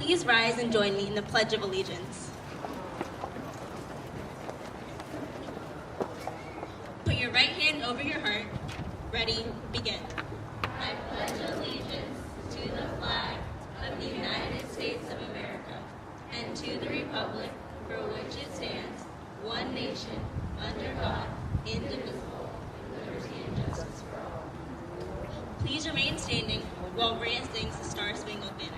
Please rise and join me in the Pledge of Allegiance. Put your right hand over your heart. Ready, begin. I pledge allegiance to the flag of the United States of America and to the republic for which it stands, one nation, under God, indivisible, with liberty and justice for all. Please remain standing while Rand sings the Star-Spangled Banner.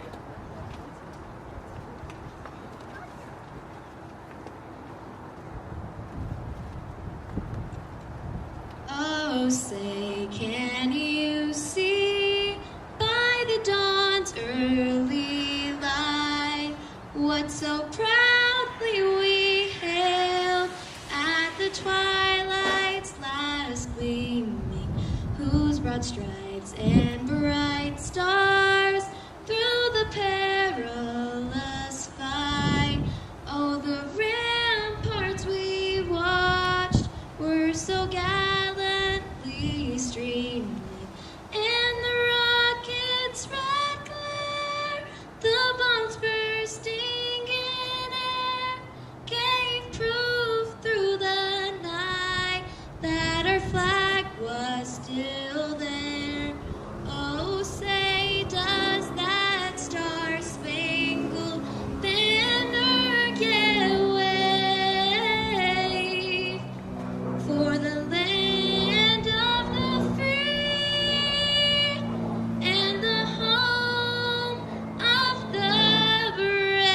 Oh, say, can you see by the dawn's early light what so proudly we hailed at the twilight's last gleaming, whose broad stripes and bright stars through the perilous fight, oh, the ramparts we watched were so gallantly streaming, and the rockets' red glare, the bombs bursting in air, gave proof through the night that our flag was still there. Oh, say, does that star-spangled banner yet wave for the land of the free and the home of the brave?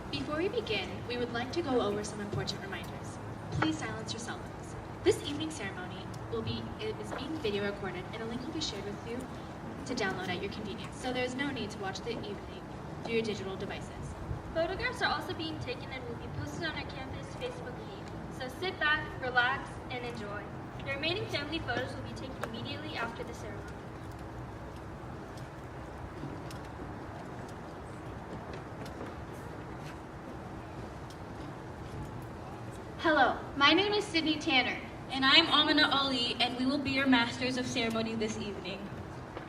Before we begin, we would like to go over some important reminders. Please silence your cell phones. This evening's ceremony is being video recorded, and a link will be shared with you to download at your convenience, so there is no need to watch the evening through your digital devices. Photographs are also being taken and will be posted on our campus Facebook page. So sit back, relax, and enjoy. The remaining family photos will be taken immediately after the ceremony. Hello, my name is Sydney Tanner. And I'm Amina Ali, and we will be your Masters of Ceremony this evening.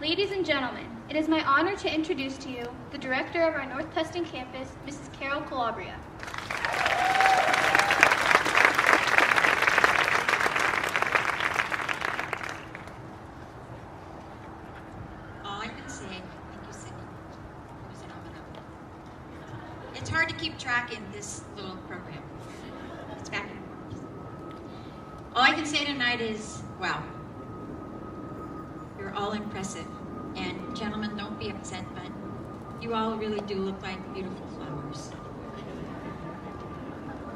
Ladies and gentlemen, it is my honor to introduce to you the director of our North Tustin campus, Mrs. Carol Calabria. All I can say, thank you, Sydney. Was it Amina? It's hard to keep track in this little program. It's back and forth. All I can say tonight is, wow. You're all impressive. And gentlemen, don't be upset, but you all really do look like beautiful flowers.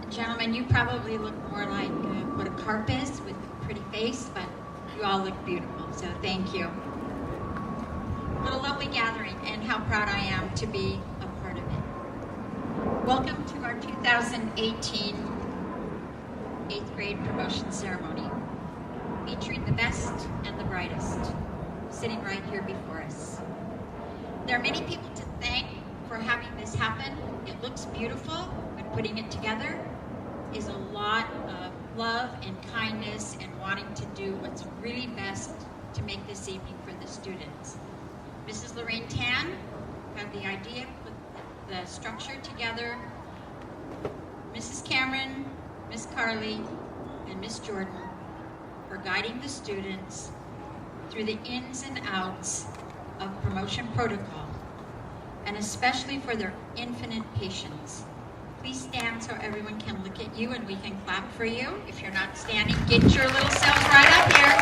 Gentlemen, you probably look more like what a carp is with a pretty face, but you all look beautiful, so thank you. What a lovely gathering, and how proud I am to be a part of it. Welcome to our 2018 8th grade promotion ceremony, featuring the best and the brightest, sitting right here before us. There are many people to thank for having this happen. It looks beautiful, but putting it together is a lot of love and kindness and wanting to do what's really best to make this evening for the students. Mrs. Lorraine Tan had the idea, put the structure together. Mrs. Cameron, Miss Carly, and Miss Jordan for guiding the students through the ins and outs of promotion protocol, and especially for their infinite patience. Please stand so everyone can look at you and we can clap for you. If you're not standing, get your little selves right up here.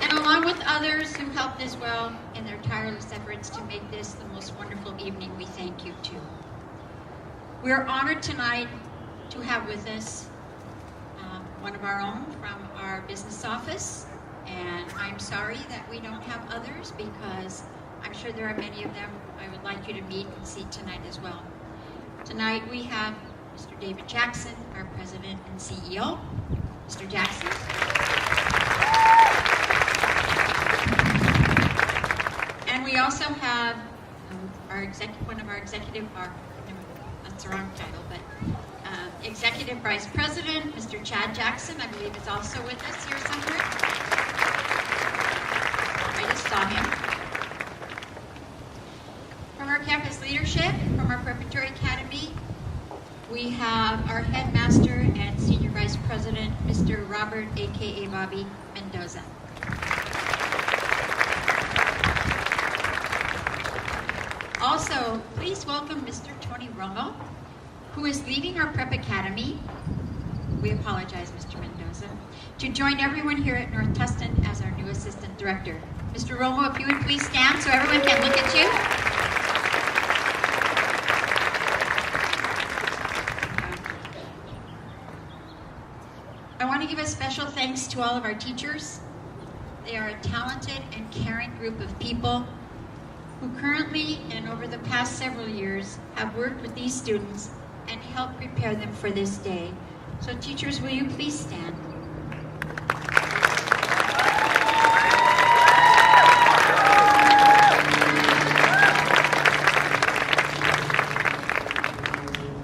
And along with others who helped as well in their tireless efforts to make this the most wonderful evening, we thank you too. We're honored tonight to have with us one of our own from our business office, and I'm sorry that we don't have others because I'm sure there are many of them I would like you to meet and see tonight as well. Tonight we have Mr. David Jackson, our President and CEO. Mr. Jackson. And we also have that's the wrong title, but Executive Vice President, Mr. Chad Jackson, I believe is also with us here somewhere. I just saw him. From our campus leadership, from our Preparatory Academy, we have our Headmaster and Senior Vice President, Mr. Robert, a.k.a. Bobby Mendoza. Also, please welcome Mr. Tony Romo, who is leaving our Prep Academy. We apologize, Mr. Mendoza, to join everyone here at North Tustin as our new Assistant Director. Mr. Romo, if you would please stand so everyone can look at you. I want to give a special thanks to all of our teachers. They are a talented and caring group of people who currently and over the past several years have worked with these students and helped prepare them for this day. So teachers, will you please stand?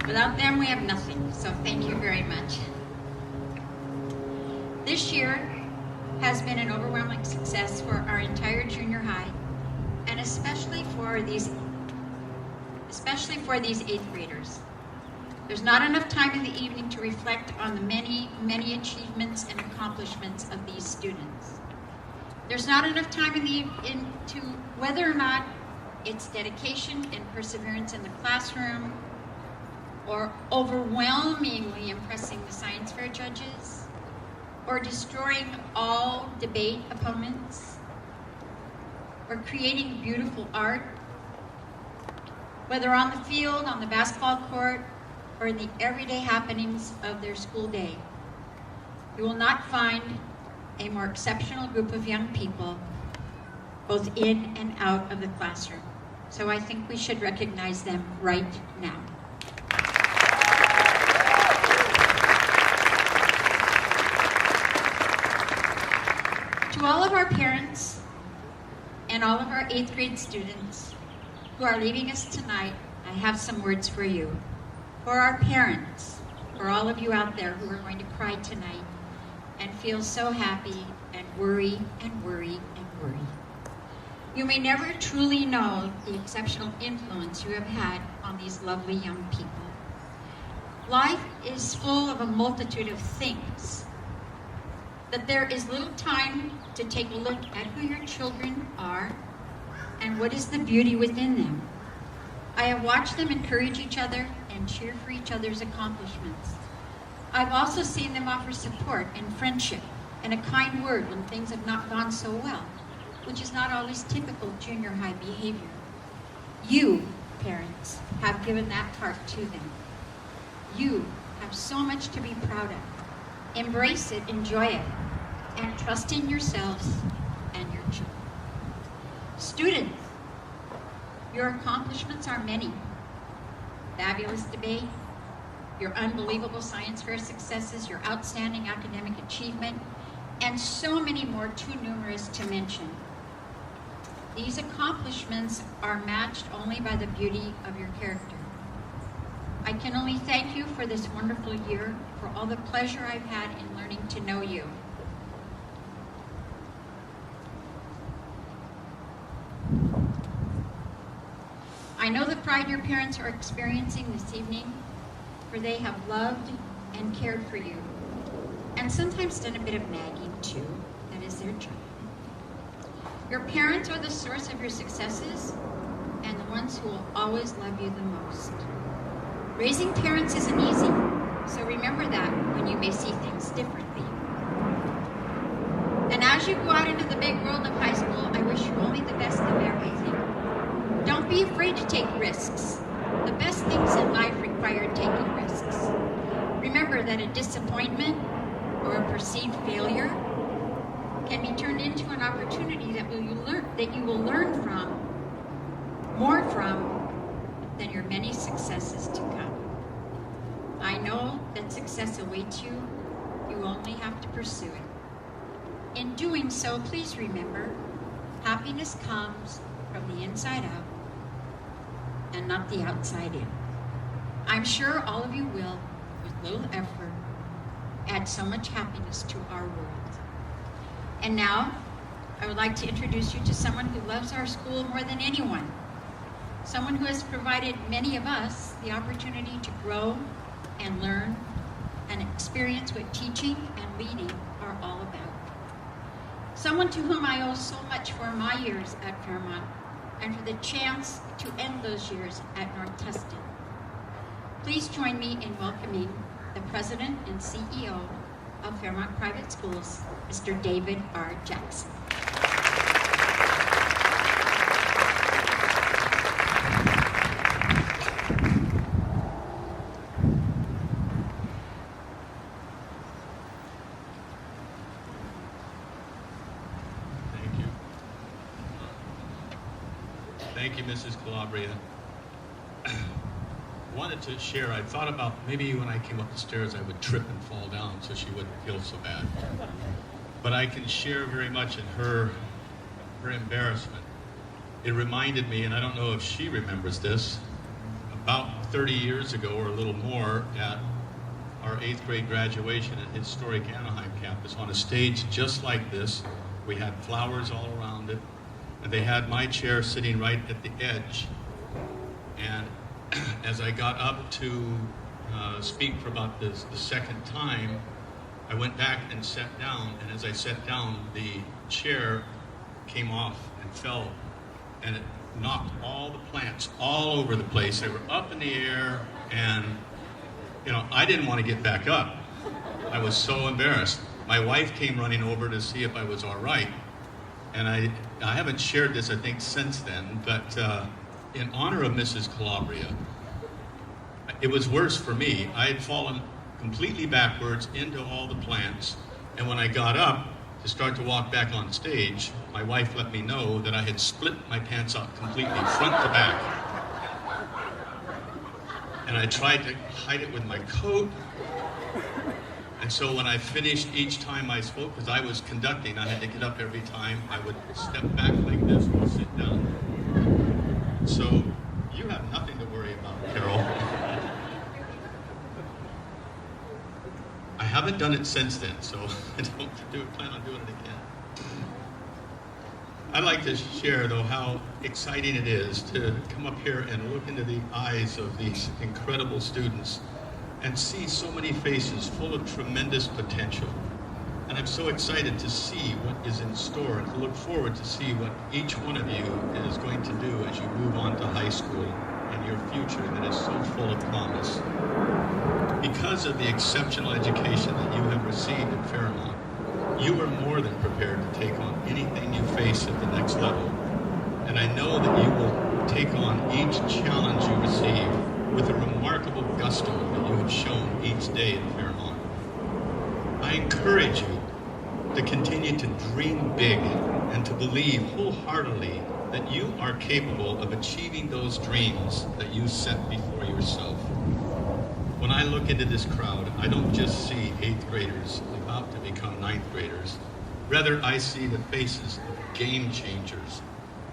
Without them, we have nothing. So thank you very much. This year has been an overwhelming success for our entire junior high, and especially for these 8th graders. There's not enough time in the evening to reflect on the many, many achievements and accomplishments of these students. There's not enough time to whether or not it's dedication and perseverance in the classroom, or overwhelmingly impressing the science fair judges, or destroying all debate opponents, or creating beautiful art, whether on the field, on the basketball court, or in the everyday happenings of their school day. You will not find a more exceptional group of young people, both in and out of the classroom. So I think we should recognize them right now. To all of our parents and all of our 8th grade students who are leaving us tonight, I have some words for you. For our parents, for all of you out there who are going to cry tonight and feel so happy and worry and worry and worry. You may never truly know the exceptional influence you have had on these lovely young people. Life is full of a multitude of things, that there is little time to take a look at who your children are and what is the beauty within them. I have watched them encourage each other and cheer for each other's accomplishments. I've also seen them offer support and friendship and a kind word when things have not gone so well, which is not always typical junior high behavior. You, parents, have given that part to them. You have so much to be proud of. Embrace it, enjoy it, and trust in yourselves and your children. Students, your accomplishments are many. Fabulous debate, your unbelievable science fair successes, your outstanding academic achievement, and so many more too numerous to mention. These accomplishments are matched only by the beauty of your character. I can only thank you for this wonderful year, for all the pleasure I've had in learning to know you. I know the pride your parents are experiencing this evening, for they have loved and cared for you, and sometimes done a bit of nagging too. That is their job. Your parents are the source of your successes and the ones who will always love you the most. Raising parents isn't easy, so remember that when you may see things differently. And as you go out into the big world of high school, I wish you only the best of everything. Don't be afraid to take risks. The best things in life require taking risks. Remember that a disappointment or a perceived failure can be turned into an opportunity that you will learn from more from than your many successes to come. I know that success awaits you. You only have to pursue it. In doing so, please remember, happiness comes from the inside out and not the outside in. I'm sure all of you will, with little effort, add so much happiness to our world. And now, I would like to introduce you to someone who loves our school more than anyone. Someone who has provided many of us the opportunity to grow and learn and experience what teaching and leading are all about. Someone to whom I owe so much for my years at Fairmont and for the chance to end those years at North Tustin. Please join me in welcoming the President and CEO of Fairmont Private Schools, Mr. David R. Jackson. Thank you, Mrs. Calabria. Wanted to share, I thought about maybe when I came up the stairs I would trip and fall down so she wouldn't feel so bad. But I can share very much in her embarrassment. It reminded me, and I don't know if she remembers this, about 30 years ago or a little more at our 8th grade graduation at historic Anaheim campus on a stage just like this. We had flowers all around it. And they had my chair sitting right at the edge. And as I got up to speak for about the second time, I went back and sat down. And as I sat down, the chair came off and fell. And it knocked all the plants all over the place. They were up in the air. And, I didn't want to get back up. I was so embarrassed. My wife came running over to see if I was all right. And I haven't shared this, I think, since then, but in honor of Mrs. Calabria, it was worse for me. I had fallen completely backwards into all the plants, and when I got up to start to walk back on stage, my wife let me know that I had split my pants out completely, front to back. And I tried to hide it with my coat. And so when I finished each time I spoke, because I was conducting, I had to get up every time. I would step back like this and sit down. So you have nothing to worry about, Carol. I haven't done it since then, so I don't plan on doing it again. I'd like to share, though, how exciting it is to come up here and look into the eyes of these incredible students and see so many faces full of tremendous potential. And I'm so excited to see what is in store and to look forward to see what each one of you is going to do as you move on to high school and your future that is so full of promise. Because of the exceptional education that you have received at Fairmont, you are more than prepared to take on anything you face at the next level. And I know that you will take on each challenge you receive with a remarkable gusto that you have shown each day at Fairmont. I encourage you to continue to dream big and to believe wholeheartedly that you are capable of achieving those dreams that you set before yourself. When I look into this crowd, I don't just see 8th graders about to become 9th graders. Rather, I see the faces of game changers,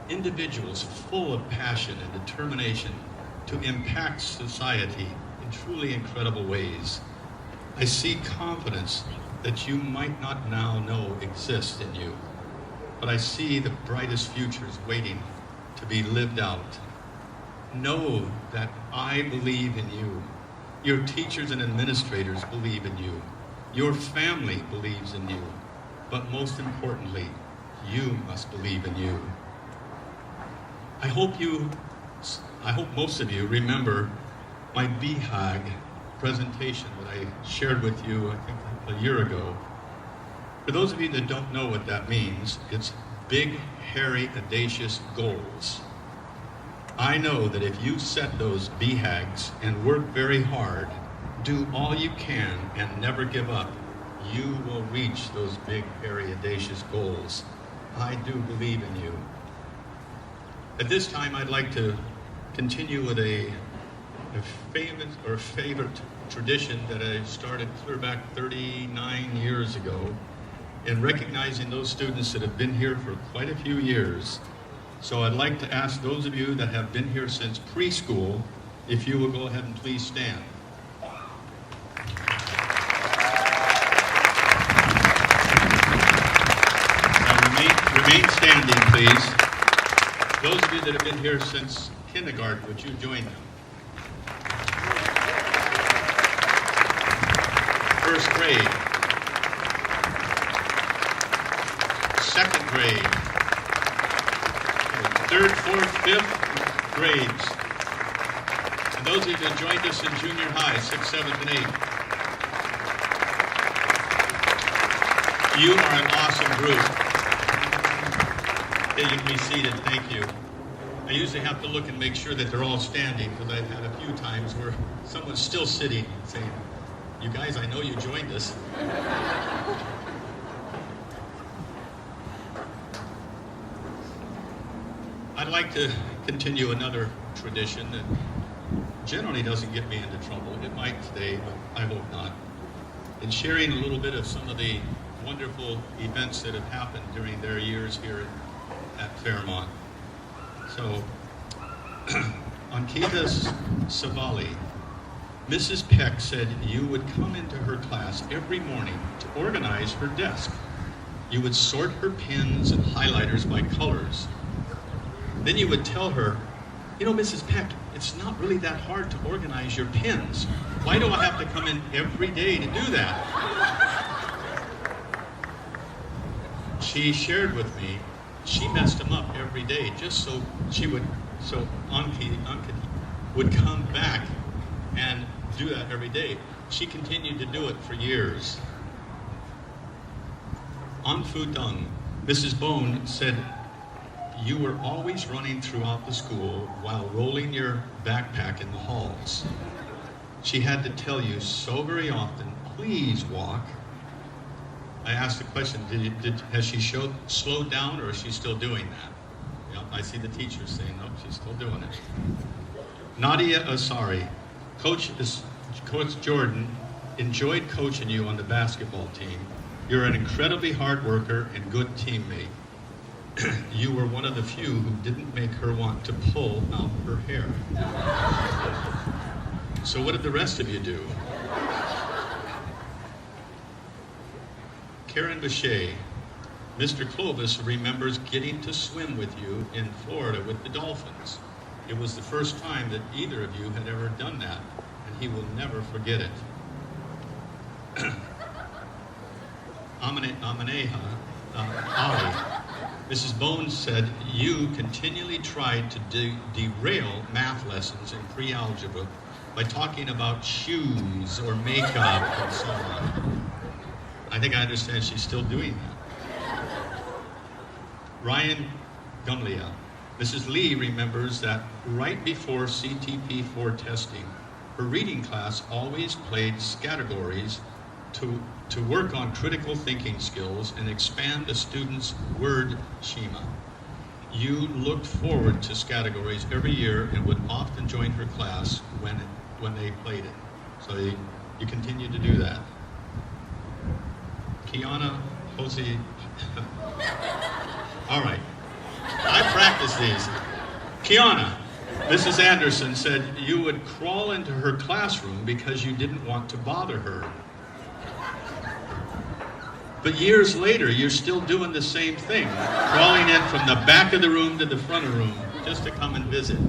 individuals full of passion and determination to impact society in truly incredible ways. I see confidence that you might not now know exists in you, but I see the brightest futures waiting to be lived out. Know that I believe in you. Your teachers and administrators believe in you. Your family believes in you. But most importantly, you must believe in you. I hope most of you remember my BHAG presentation that I shared with you, I think, a year ago. For those of you that don't know what that means, it's big, hairy, audacious goals. I know that if you set those BHAGs and work very hard, do all you can and never give up, you will reach those big, hairy, audacious goals. I do believe in you. At this time, I'd like to continue with a famous or favorite tradition that I started clear back 39 years ago in recognizing those students that have been here for quite a few years. So I'd like to ask those of you that have been here since preschool, if you will go ahead and please stand. Now remain standing, please. Those of you that have been here since kindergarten, would you join them? First grade, second grade, third, fourth, fifth grades. And those of you that joined us in junior high, 6th, 7th, and 8th. You are an awesome group. Okay, you can be seated, thank you. I usually have to look and make sure that they're all standing because I've had a few times where someone's still sitting saying, "You guys, I know you joined us." I'd like to continue another tradition that generally doesn't get me into trouble. It might today, but I hope not. In sharing a little bit of some of the wonderful events that have happened during their years here at Fairmont. So, Ankita Savali, Mrs. Peck said you would come into her class every morning to organize her desk. You would sort her pens and highlighters by colors. Then you would tell her, "You know, Mrs. Peck, it's not really that hard to organize your pens. Why do I have to come in every day to do that?" She shared with me she messed them up every day just so Anki would come back and do that every day. She continued to do it for years. Anfu Dung, Mrs. Bone said you were always running throughout the school while rolling your backpack in the halls. She had to tell you so very often, "Please walk." I asked the question, has she slowed down or is she still doing that? Yep, I see the teachers saying, nope, she's still doing it. Nadia Asari, Coach Jordan enjoyed coaching you on the basketball team. You're an incredibly hard worker and good teammate. You were one of the few who didn't make her want to pull out her hair. So what did the rest of you do? Karen Boucher, Mr. Clovis remembers getting to swim with you in Florida with the dolphins. It was the first time that either of you had ever done that, and he will never forget it. Amaneha Ali, Mrs. Bones said you continually tried to derail math lessons in pre-algebra by talking about shoes or makeup and so on. I think I understand she's still doing that. Ryan Gumlia. Mrs. Lee remembers that right before CTP4 testing, her reading class always played categories to work on critical thinking skills and expand a student's word schema. You looked forward to categories every year and would often join her class when they played it. So you continue to do that. Kiana Jose. All right. I practiced these. Kiana, Mrs. Anderson said you would crawl into her classroom because you didn't want to bother her. But years later, you're still doing the same thing, crawling in from the back of the room to the front of the room just to come and visit.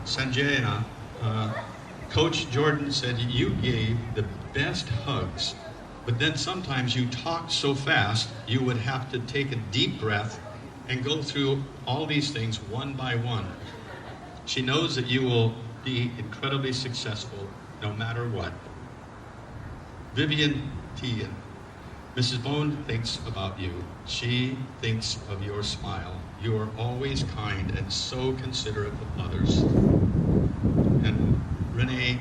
Sanjayana, Coach Jordan said you gave the best hugs, but then sometimes you talked so fast you would have to take a deep breath and go through all these things one by one. She knows that you will be incredibly successful no matter what. Vivian Tian, Mrs. Bone thinks about you. She thinks of your smile. You are always kind and so considerate of others. And Renee,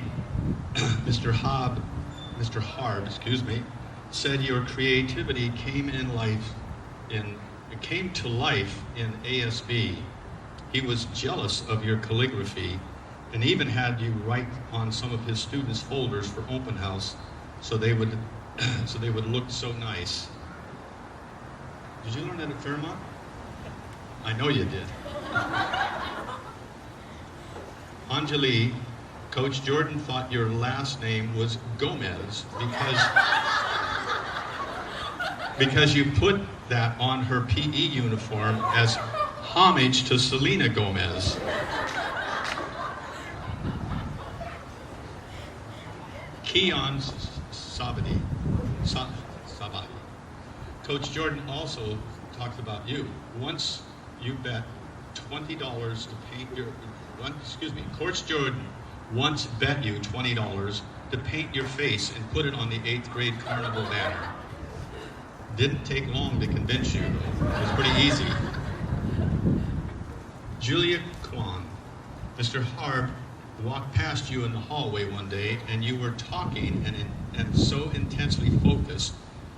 Mr. Harb, said your creativity came in life in it came to life in ASB. He was jealous of your calligraphy and even had you write on some of his students' folders for open house so they would look so nice. Did you learn that at Fairmont? I know you did. Anjali, Coach Jordan thought your last name was Gomez because you put that on her PE uniform as homage to Selena Gomez. Keon Sabadi. Coach Jordan also talked about you. Once you bet $20 to paint your, Coach Jordan once bet you $20 to paint your face and put it on the 8th grade carnival banner. Didn't take long to convince you, though. It was pretty easy. Julia Kwan, Mr. Harb walked past you in the hallway one day and you were talking and so intensely focused.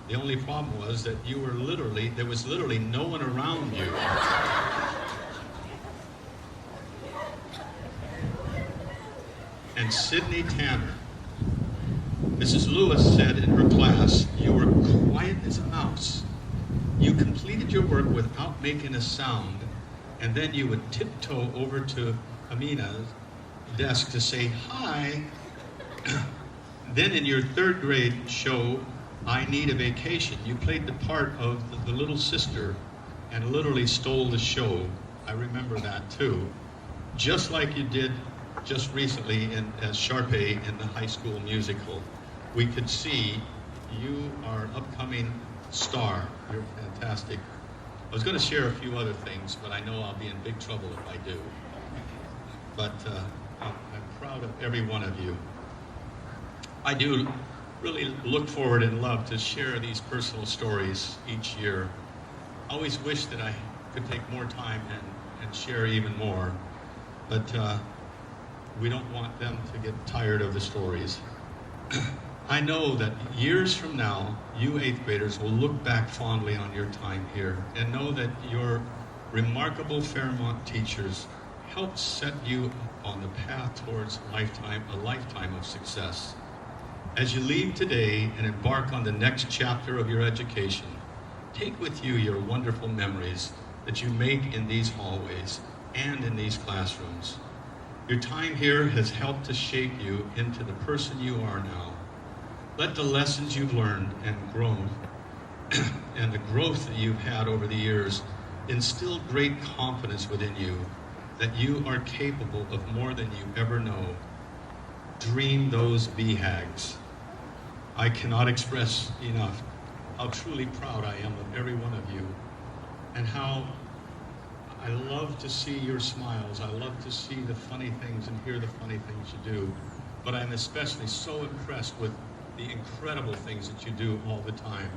The only problem was that there was literally no one around you. And Sydney Tanner, Mrs. Lewis said in her class, you were quiet as a mouse. You completed your work without making a sound, and then you would tiptoe over to Amina's desk to say hi. Then in your 3rd grade show, I Need a Vacation, you played the part of the little sister and literally stole the show. I remember that too. Just like you did just recently as Sharpay in the high school musical. We could see you are an upcoming star. You're fantastic. I was going to share a few other things, but I know I'll be in big trouble if I do. But I'm proud of every one of you. I do really look forward and love to share these personal stories each year. I always wish that I could take more time and share even more, but we don't want them to get tired of the stories. I know that years from now, you 8th graders will look back fondly on your time here and know that your remarkable Fairmont teachers helped set you on the path towards a lifetime of success. As you leave today and embark on the next chapter of your education, take with you your wonderful memories that you make in these hallways and in these classrooms. Your time here has helped to shape you into the person you are now. Let the lessons you've learned and grown and the growth that you've had over the years instill great confidence within you that you are capable of more than you ever know. Dream those BHAGs. I cannot express enough how truly proud I am of every one of you and how I love to see your smiles. I love to see the funny things and hear the funny things you do. But I'm especially so impressed with the incredible things that you do all the time.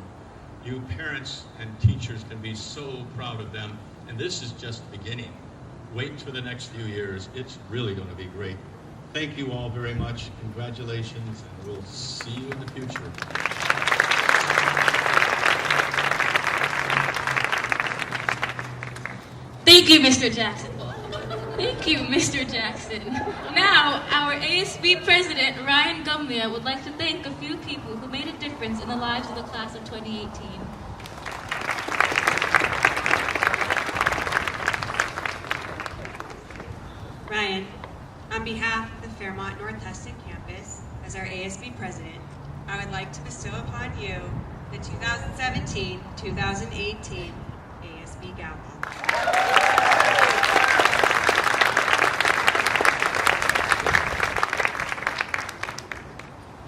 You parents and teachers can be so proud of them, and this is just the beginning. Wait for the next few years. It's really going to be great. Thank you all very much. Congratulations, and we'll see you in the future. Thank you, Mr. Jackson. Thank you, Mr. Jackson. Now, our ASB President, Ryan Gumlia, would like to thank a few people who made a difference in the lives of the class of 2018. Ryan, on behalf of the Fairmont North Tustin Campus, as our ASB President, I would like to bestow upon you the 2017-2018 ASB Gavel.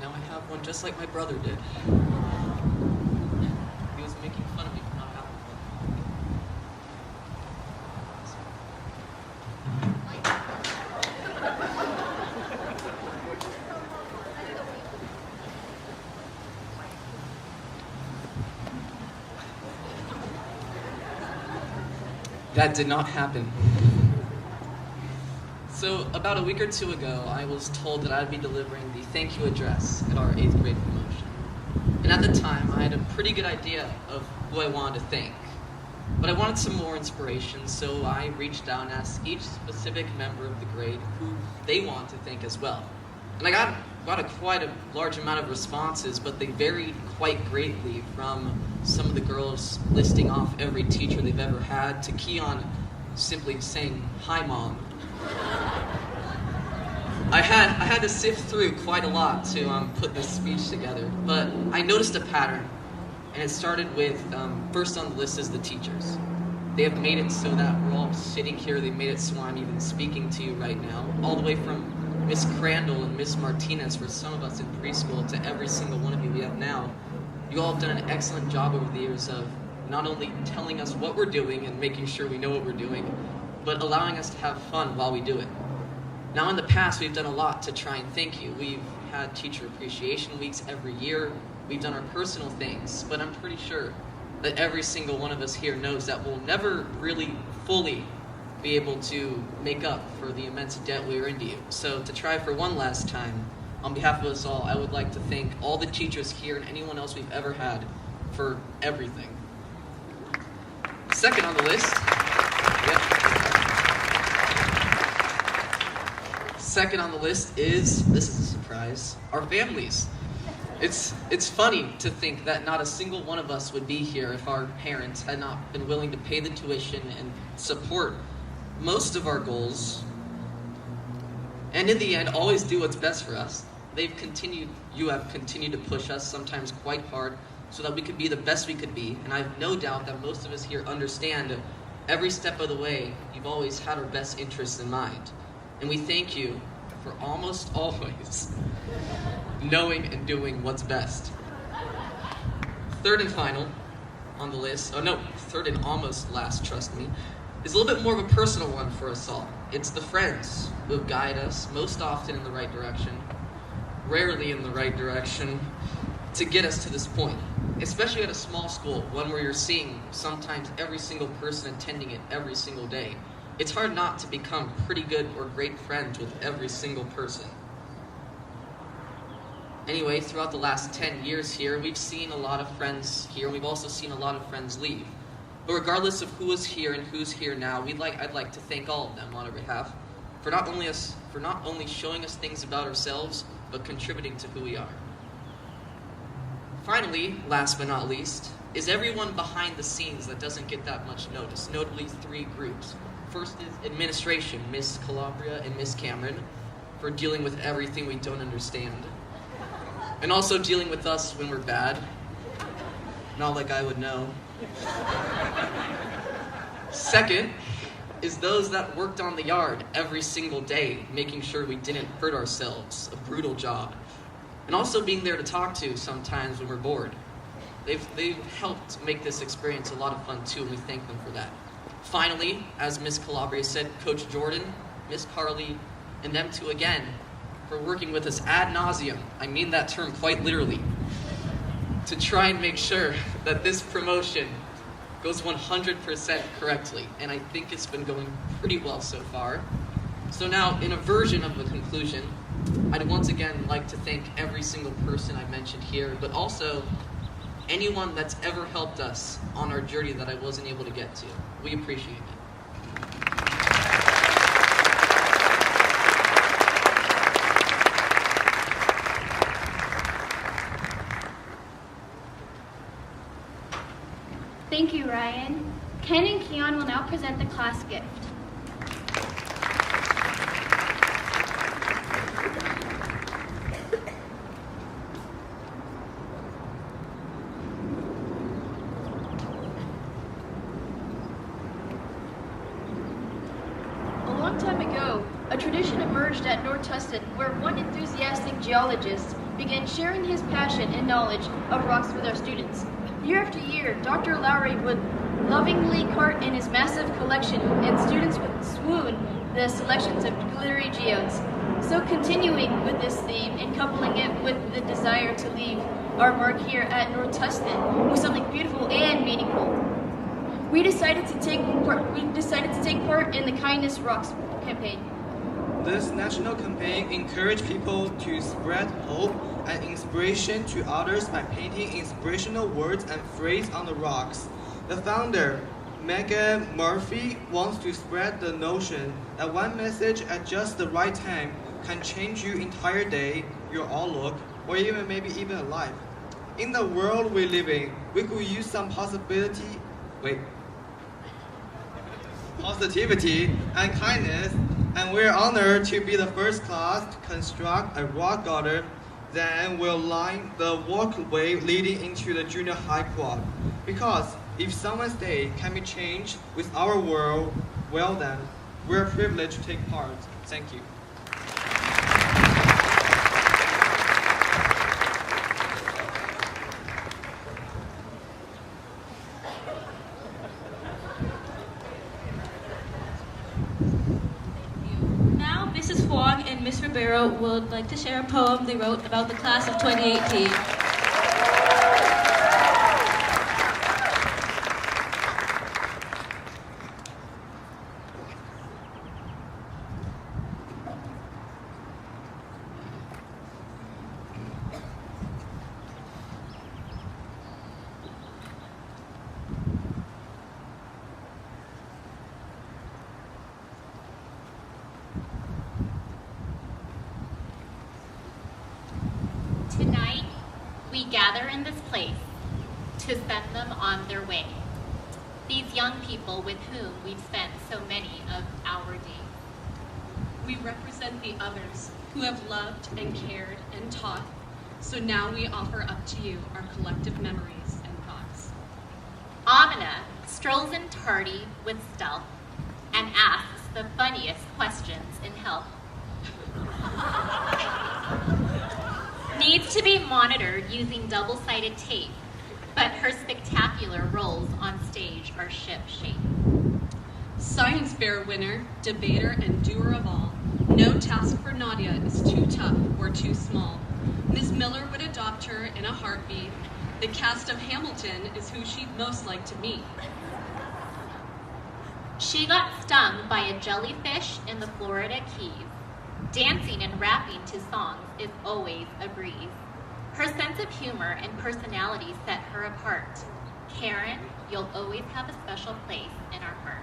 Now I have one just like my brother did. He was making fun of me for not having That did not happen. So about a week or two ago, I was told that I'd be delivering the thank you address at our 8th grade promotion. And at the time, I had a pretty good idea of who I wanted to thank. But I wanted some more inspiration, so I reached out and asked each specific member of the grade who they want to thank as well. And I got quite a large amount of responses, but they varied quite greatly, from some of the girls listing off every teacher they've ever had to Keon simply saying, "Hi, Mom." I had to sift through quite a lot to put this speech together, but I noticed a pattern, and it started with, first on the list is the teachers. They have made it so that we're all sitting here. They made it so I'm even speaking to you right now, all the way from Miss Crandall and Miss Martinez for some of us in preschool to every single one of you we have now. You all have done an excellent job over the years of not only telling us what we're doing and making sure we know what we're doing, but allowing us to have fun while we do it. Now, in the past, we've done a lot to try and thank you. We've had teacher appreciation weeks every year. We've done our personal things, but I'm pretty sure that every single one of us here knows that we'll never really fully be able to make up for the immense debt we are into you. So to try for one last time, on behalf of us all, I would like to thank all the teachers here and anyone else we've ever had for everything. Second on the list, Second on the list is, this is a surprise, our families. It's funny to think that not a single one of us would be here if our parents had not been willing to pay the tuition and support most of our goals, and in the end, always do what's best for us. You have continued to push us, sometimes quite hard, so that we could be the best we could be, and I have no doubt that most of us here understand every step of the way you've always had our best interests in mind. And we thank you for almost always knowing and doing what's best. Third and final on the list, third and almost last, trust me, is a little bit more of a personal one for us all. It's the friends who have guided us most often in the right direction, rarely in the right direction, to get us to this point. Especially at a small school, one where you're seeing sometimes every single person attending it every single day. It's hard not to become pretty good or great friends with every single person. Anyway, throughout the last 10 years here, we've seen a lot of friends here, and we've also seen a lot of friends leave. But regardless of who is here and who's here now, I'd like to thank all of them on our behalf for not only showing us things about ourselves, but contributing to who we are. Finally, last but not least, is everyone behind the scenes that doesn't get that much notice, notably 3 groups. First is administration, Miss Calabria and Miss Cameron, for dealing with everything we don't understand. And also dealing with us when we're bad. Not like I would know. Second is those that worked on the yard every single day, making sure we didn't hurt ourselves, a brutal job. And also being there to talk to sometimes when we're bored. They've helped make this experience a lot of fun too, and we thank them for that. Finally, as Miss Calabria said, Coach Jordan, Miss Carly, and them two again for working with us ad nauseum, I mean that term quite literally, to try and make sure that this promotion goes 100% correctly. And I think it's been going pretty well so far. So now, in a version of a conclusion, I'd once again like to thank every single person I mentioned here, but also anyone that's ever helped us on our journey that I wasn't able to get to. We appreciate it. Thank you, Ryan. Ken and Keon will now present the class gift. A tradition emerged at North Tustin where one enthusiastic geologist began sharing his passion and knowledge of rocks with our students. Year after year, Dr. Lowry would lovingly cart in his massive collection, and students would swoon the selections of glittery geodes. So continuing with this theme and coupling it with the desire to leave our mark here at North Tustin with something beautiful and meaningful, we decided to take part in the Kindness Rocks campaign. This national campaign encouraged people to spread hope and inspiration to others by painting inspirational words and phrases on the rocks. The founder, Megan Murphy wants to spread the notion that one message at just the right time can change your entire day, your outlook, or even maybe even a life. In the world we live in, we could use some positivity and kindness, and we're honored to be the first class to construct a rock garden that will line the walkway leading into the junior high quad. Because if someone's day can be changed with our world, well then, we're privileged to take part. Thank you. Now, Mrs. Huang and Ms. Ribeiro would like to share a poem they wrote about the class of 2018. Tonight, we gather in this place to send them on their way. These young people with whom we've spent so many of our days. We represent the others who have loved and cared and taught, so now we offer up to you our collective memories and thoughts. Amina strolls in tardy with stealth and asks the funniest questions in health. Needs to be monitored using double-sided tape, but her spectacular roles on stage are ship-shape. Science fair winner, debater, and doer of all. No task for Nadia is too tough or too small. Ms. Miller would adopt her in a heartbeat. The cast of Hamilton is who she'd most like to meet. She got stung by a jellyfish in the Florida Keys. Dancing and rapping to songs is always a breeze. Her sense of humor and personality set her apart. Karen, you'll always have a special place in our heart.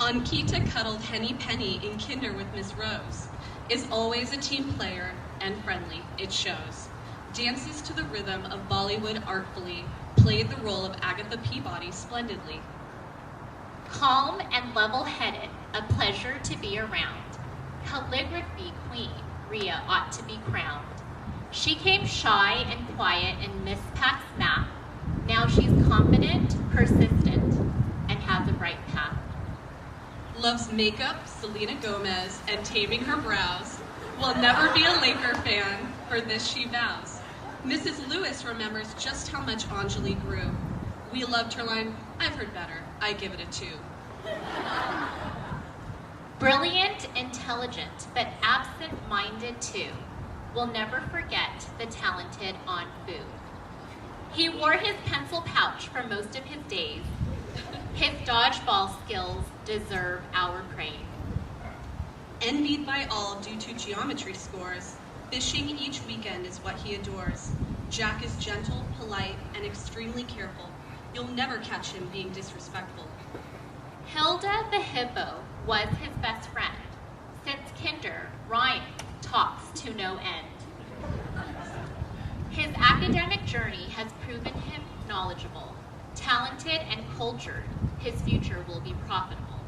Ankita cuddled Henny Penny in kinder with Miss Rose. Is always a team player and friendly, it shows. Dances to the rhythm of Bollywood artfully, played the role of Agatha Peabody splendidly. Calm and level-headed, a pleasure to be around. Calligraphy queen, Rhea ought to be crowned. She came shy and quiet in Miss Pack's math. Now she's confident, persistent, and has a bright path. Loves makeup, Selena Gomez, and taming her brows. Will never be a Laker fan, for this she vows. Mrs. Lewis remembers just how much Anjali grew. We loved her line, I've heard better, I give it a 2. Brilliant, intelligent, but absent-minded too. We'll never forget the talented on food. He wore his pencil pouch for most of his days. His dodgeball skills deserve our praise. Envied by all due to geometry scores, fishing each weekend is what he adores. Jack is gentle, polite, and extremely careful. You'll never catch him being disrespectful. Hilda the hippo was his best friend. Since kinder, Ryan talks to no end. His academic journey has proven him knowledgeable, talented, and cultured. His future will be profitable.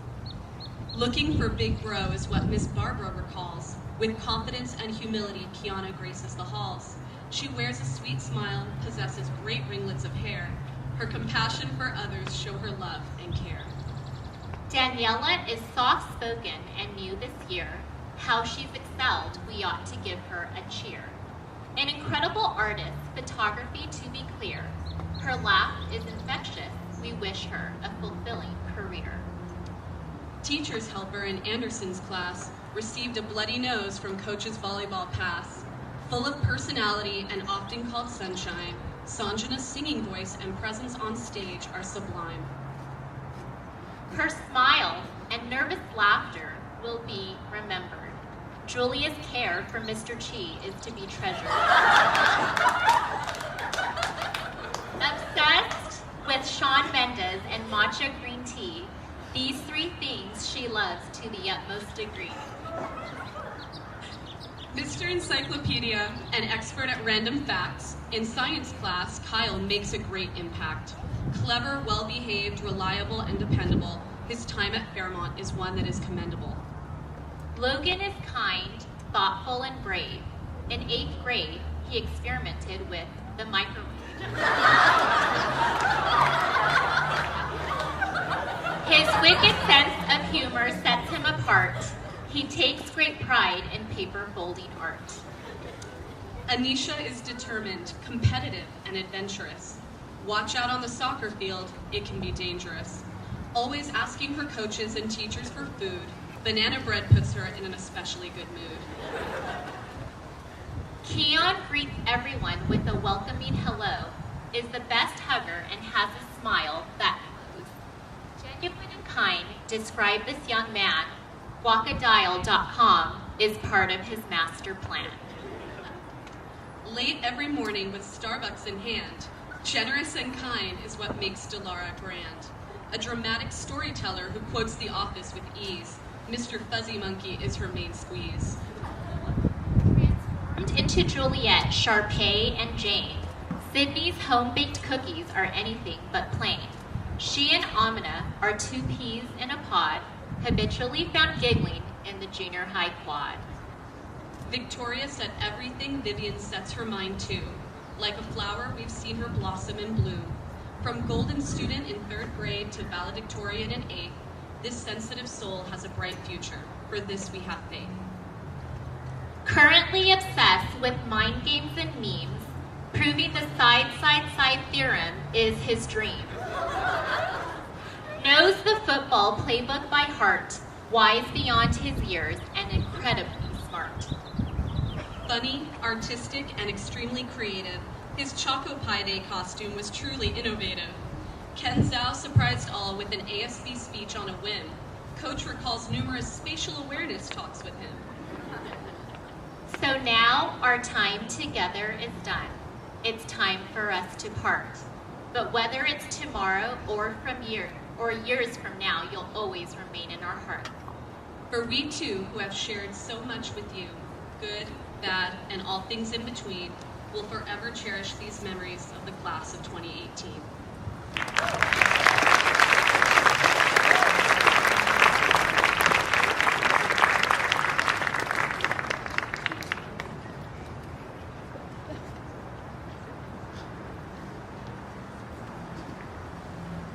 Looking for big bro is what Miss Barbara recalls. With confidence and humility, Kiana graces the halls. She wears a sweet smile, possesses great ringlets of hair. Her compassion for others show her love and care. Daniela is soft-spoken and new this year. How she's excelled, we ought to give her a cheer. An incredible artist, photography to be clear. Her laugh is infectious. We wish her a fulfilling career. Teacher's helper in Anderson's class received a bloody nose from coach's volleyball pass. Full of personality and often called sunshine, Sanjana's singing voice and presence on stage are sublime. Her smile and nervous laughter will be remembered. Julia's care for Mr. Chi is to be treasured. Obsessed with Sean agendas, and matcha green tea. These 3 things she loves to the utmost degree. Mr. Encyclopedia, an expert at random facts, in science class, Kyle makes a great impact. Clever, well-behaved, reliable, and dependable, his time at Fairmont is one that is commendable. Logan is kind, thoughtful, and brave. In 8th grade, he experimented with the microwave. His wicked sense of humor sets him apart. He takes great pride in paper folding art. Anisha is determined, competitive, and adventurous. Watch out on the soccer field, it can be dangerous. Always asking her coaches and teachers for food, banana bread puts her in an especially good mood. Keon greets everyone with a welcoming hello, is the best hugger, and has a smile that moves. Genuine and kind describe this young man. Guacadial.com is part of his master plan. Late every morning with Starbucks in hand, generous and kind is what makes Delara grand. A dramatic storyteller who quotes The Office with ease, Mr. Fuzzy Monkey is her main squeeze. Transformed into Juliet, Sharpay, and Jane, Sydney's home-baked cookies are anything but plain. She and Amina are 2 peas in a pod, habitually found giggling in the junior high quad. Victoria said everything Vivian sets her mind to. Like a flower, we've seen her blossom and bloom. From golden student in 3rd grade to valedictorian in 8th, this sensitive soul has a bright future. For this we have faith. Currently obsessed with mind games and memes, proving the side theorem is his dream. Knows the football playbook by heart, wise beyond his years, and incredibly smart. Funny, artistic, and extremely creative, his Choco Pie Day costume was truly innovative. Ken Zhao surprised all with an ASB speech on a whim. Coach recalls numerous spatial awareness talks with him. So now our time together is done. It's time for us to part. But whether it's tomorrow or years from now, you'll always remain in our heart. For we too, who have shared so much with you, good, bad, and all things in between, will forever cherish these memories of the class of 2018.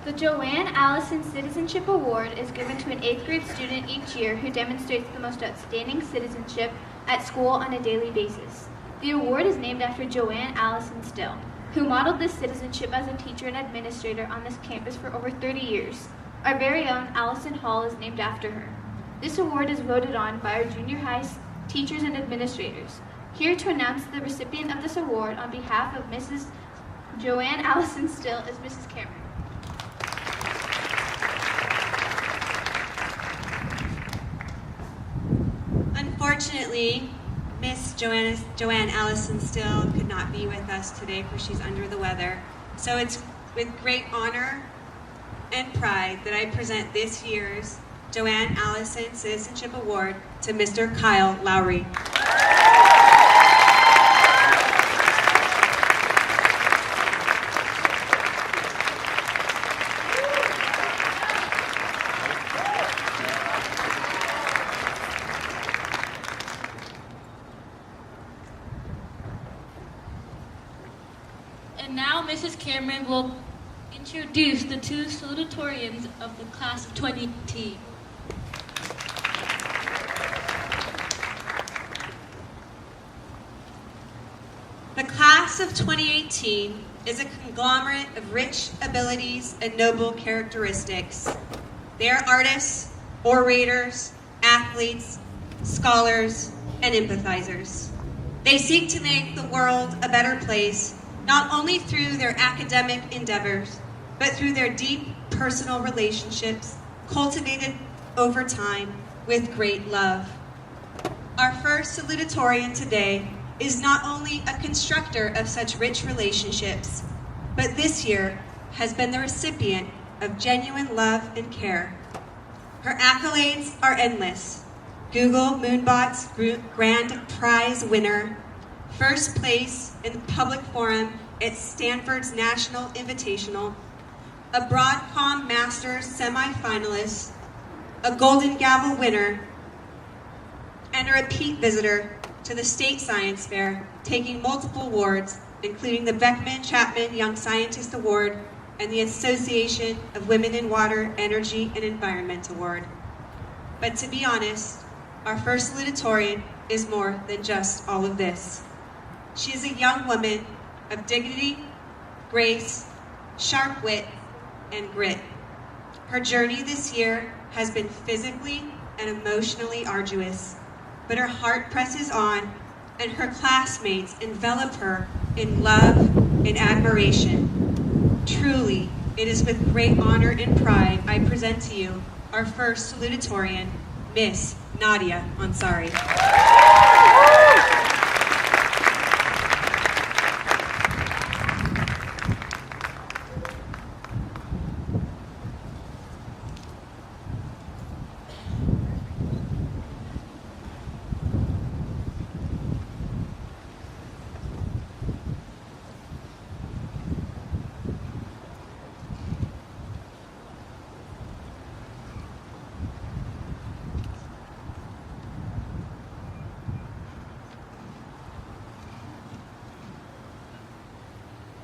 The Joanne Allison Citizenship Award is given to an 8th grade student each year who demonstrates the most outstanding citizenship at school on a daily basis. The award is named after Joanne Allison Still, who modeled this citizenship as a teacher and administrator on this campus for over 30 years. Our very own Allison Hall is named after her. This award is voted on by our junior high teachers and administrators. Here to announce the recipient of this award on behalf of Mrs. Joanne Allison Still is Mrs. Cameron. Unfortunately, Miss Joanne Allison Still could not be with us today for she's under the weather. So it's with great honor and pride that I present this year's Joanne Allison Citizenship Award to Mr. Kyle Lowry. And now Mrs. Cameron will introduce the 2 salutatorians of the class of 2018. The class of 2018 is a conglomerate of rich abilities and noble characteristics. They are artists, orators, athletes, scholars, and empathizers. They seek to make the world a better place, not only through their academic endeavors, but through their deep personal relationships cultivated over time with great love. Our first salutatorian today is not only a constructor of such rich relationships, but this year has been the recipient of genuine love and care. Her accolades are endless. Google Moonbot's grand prize winner, first place in the public forum at Stanford's National Invitational, a Broadcom Masters semifinalist, a Golden Gavel winner, and a repeat visitor to the State Science Fair, taking multiple awards, including the Beckman Chapman Young Scientist Award and the Association of Women in Water, Energy, and Environment Award. But to be honest, our first salutatorian is more than just all of this. She is a young woman of dignity, grace, sharp wit, and grit. Her journey this year has been physically and emotionally arduous, but her heart presses on, and her classmates envelop her in love and admiration. Truly, it is with great honor and pride I present to you our first salutatorian, Miss Nadia Ansari.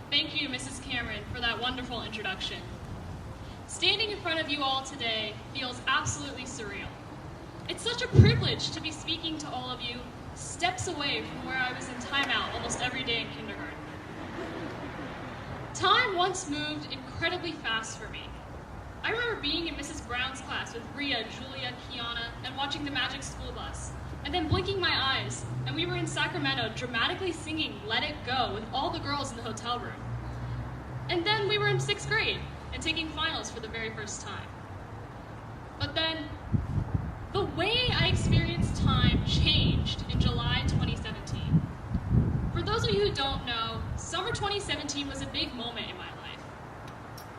Thank you, Mrs. Cameron, for that wonderful introduction. Standing in front of you all today feels absolutely surreal. It's such a privilege to be speaking to all of you steps away from where I was in timeout almost every day in kindergarten. Time once moved incredibly fast for me. I remember being in Mrs. Brown's class with Rhea, Julia, Kiana, and watching the Magic School Bus, and then blinking my eyes, and we were in Sacramento dramatically singing Let It Go with all the girls in the hotel room. And then we were in 6th grade and taking finals for the very first time. But then, the way I experienced time changed in July 2017. For those of you who don't know, summer 2017 was a big moment in my life.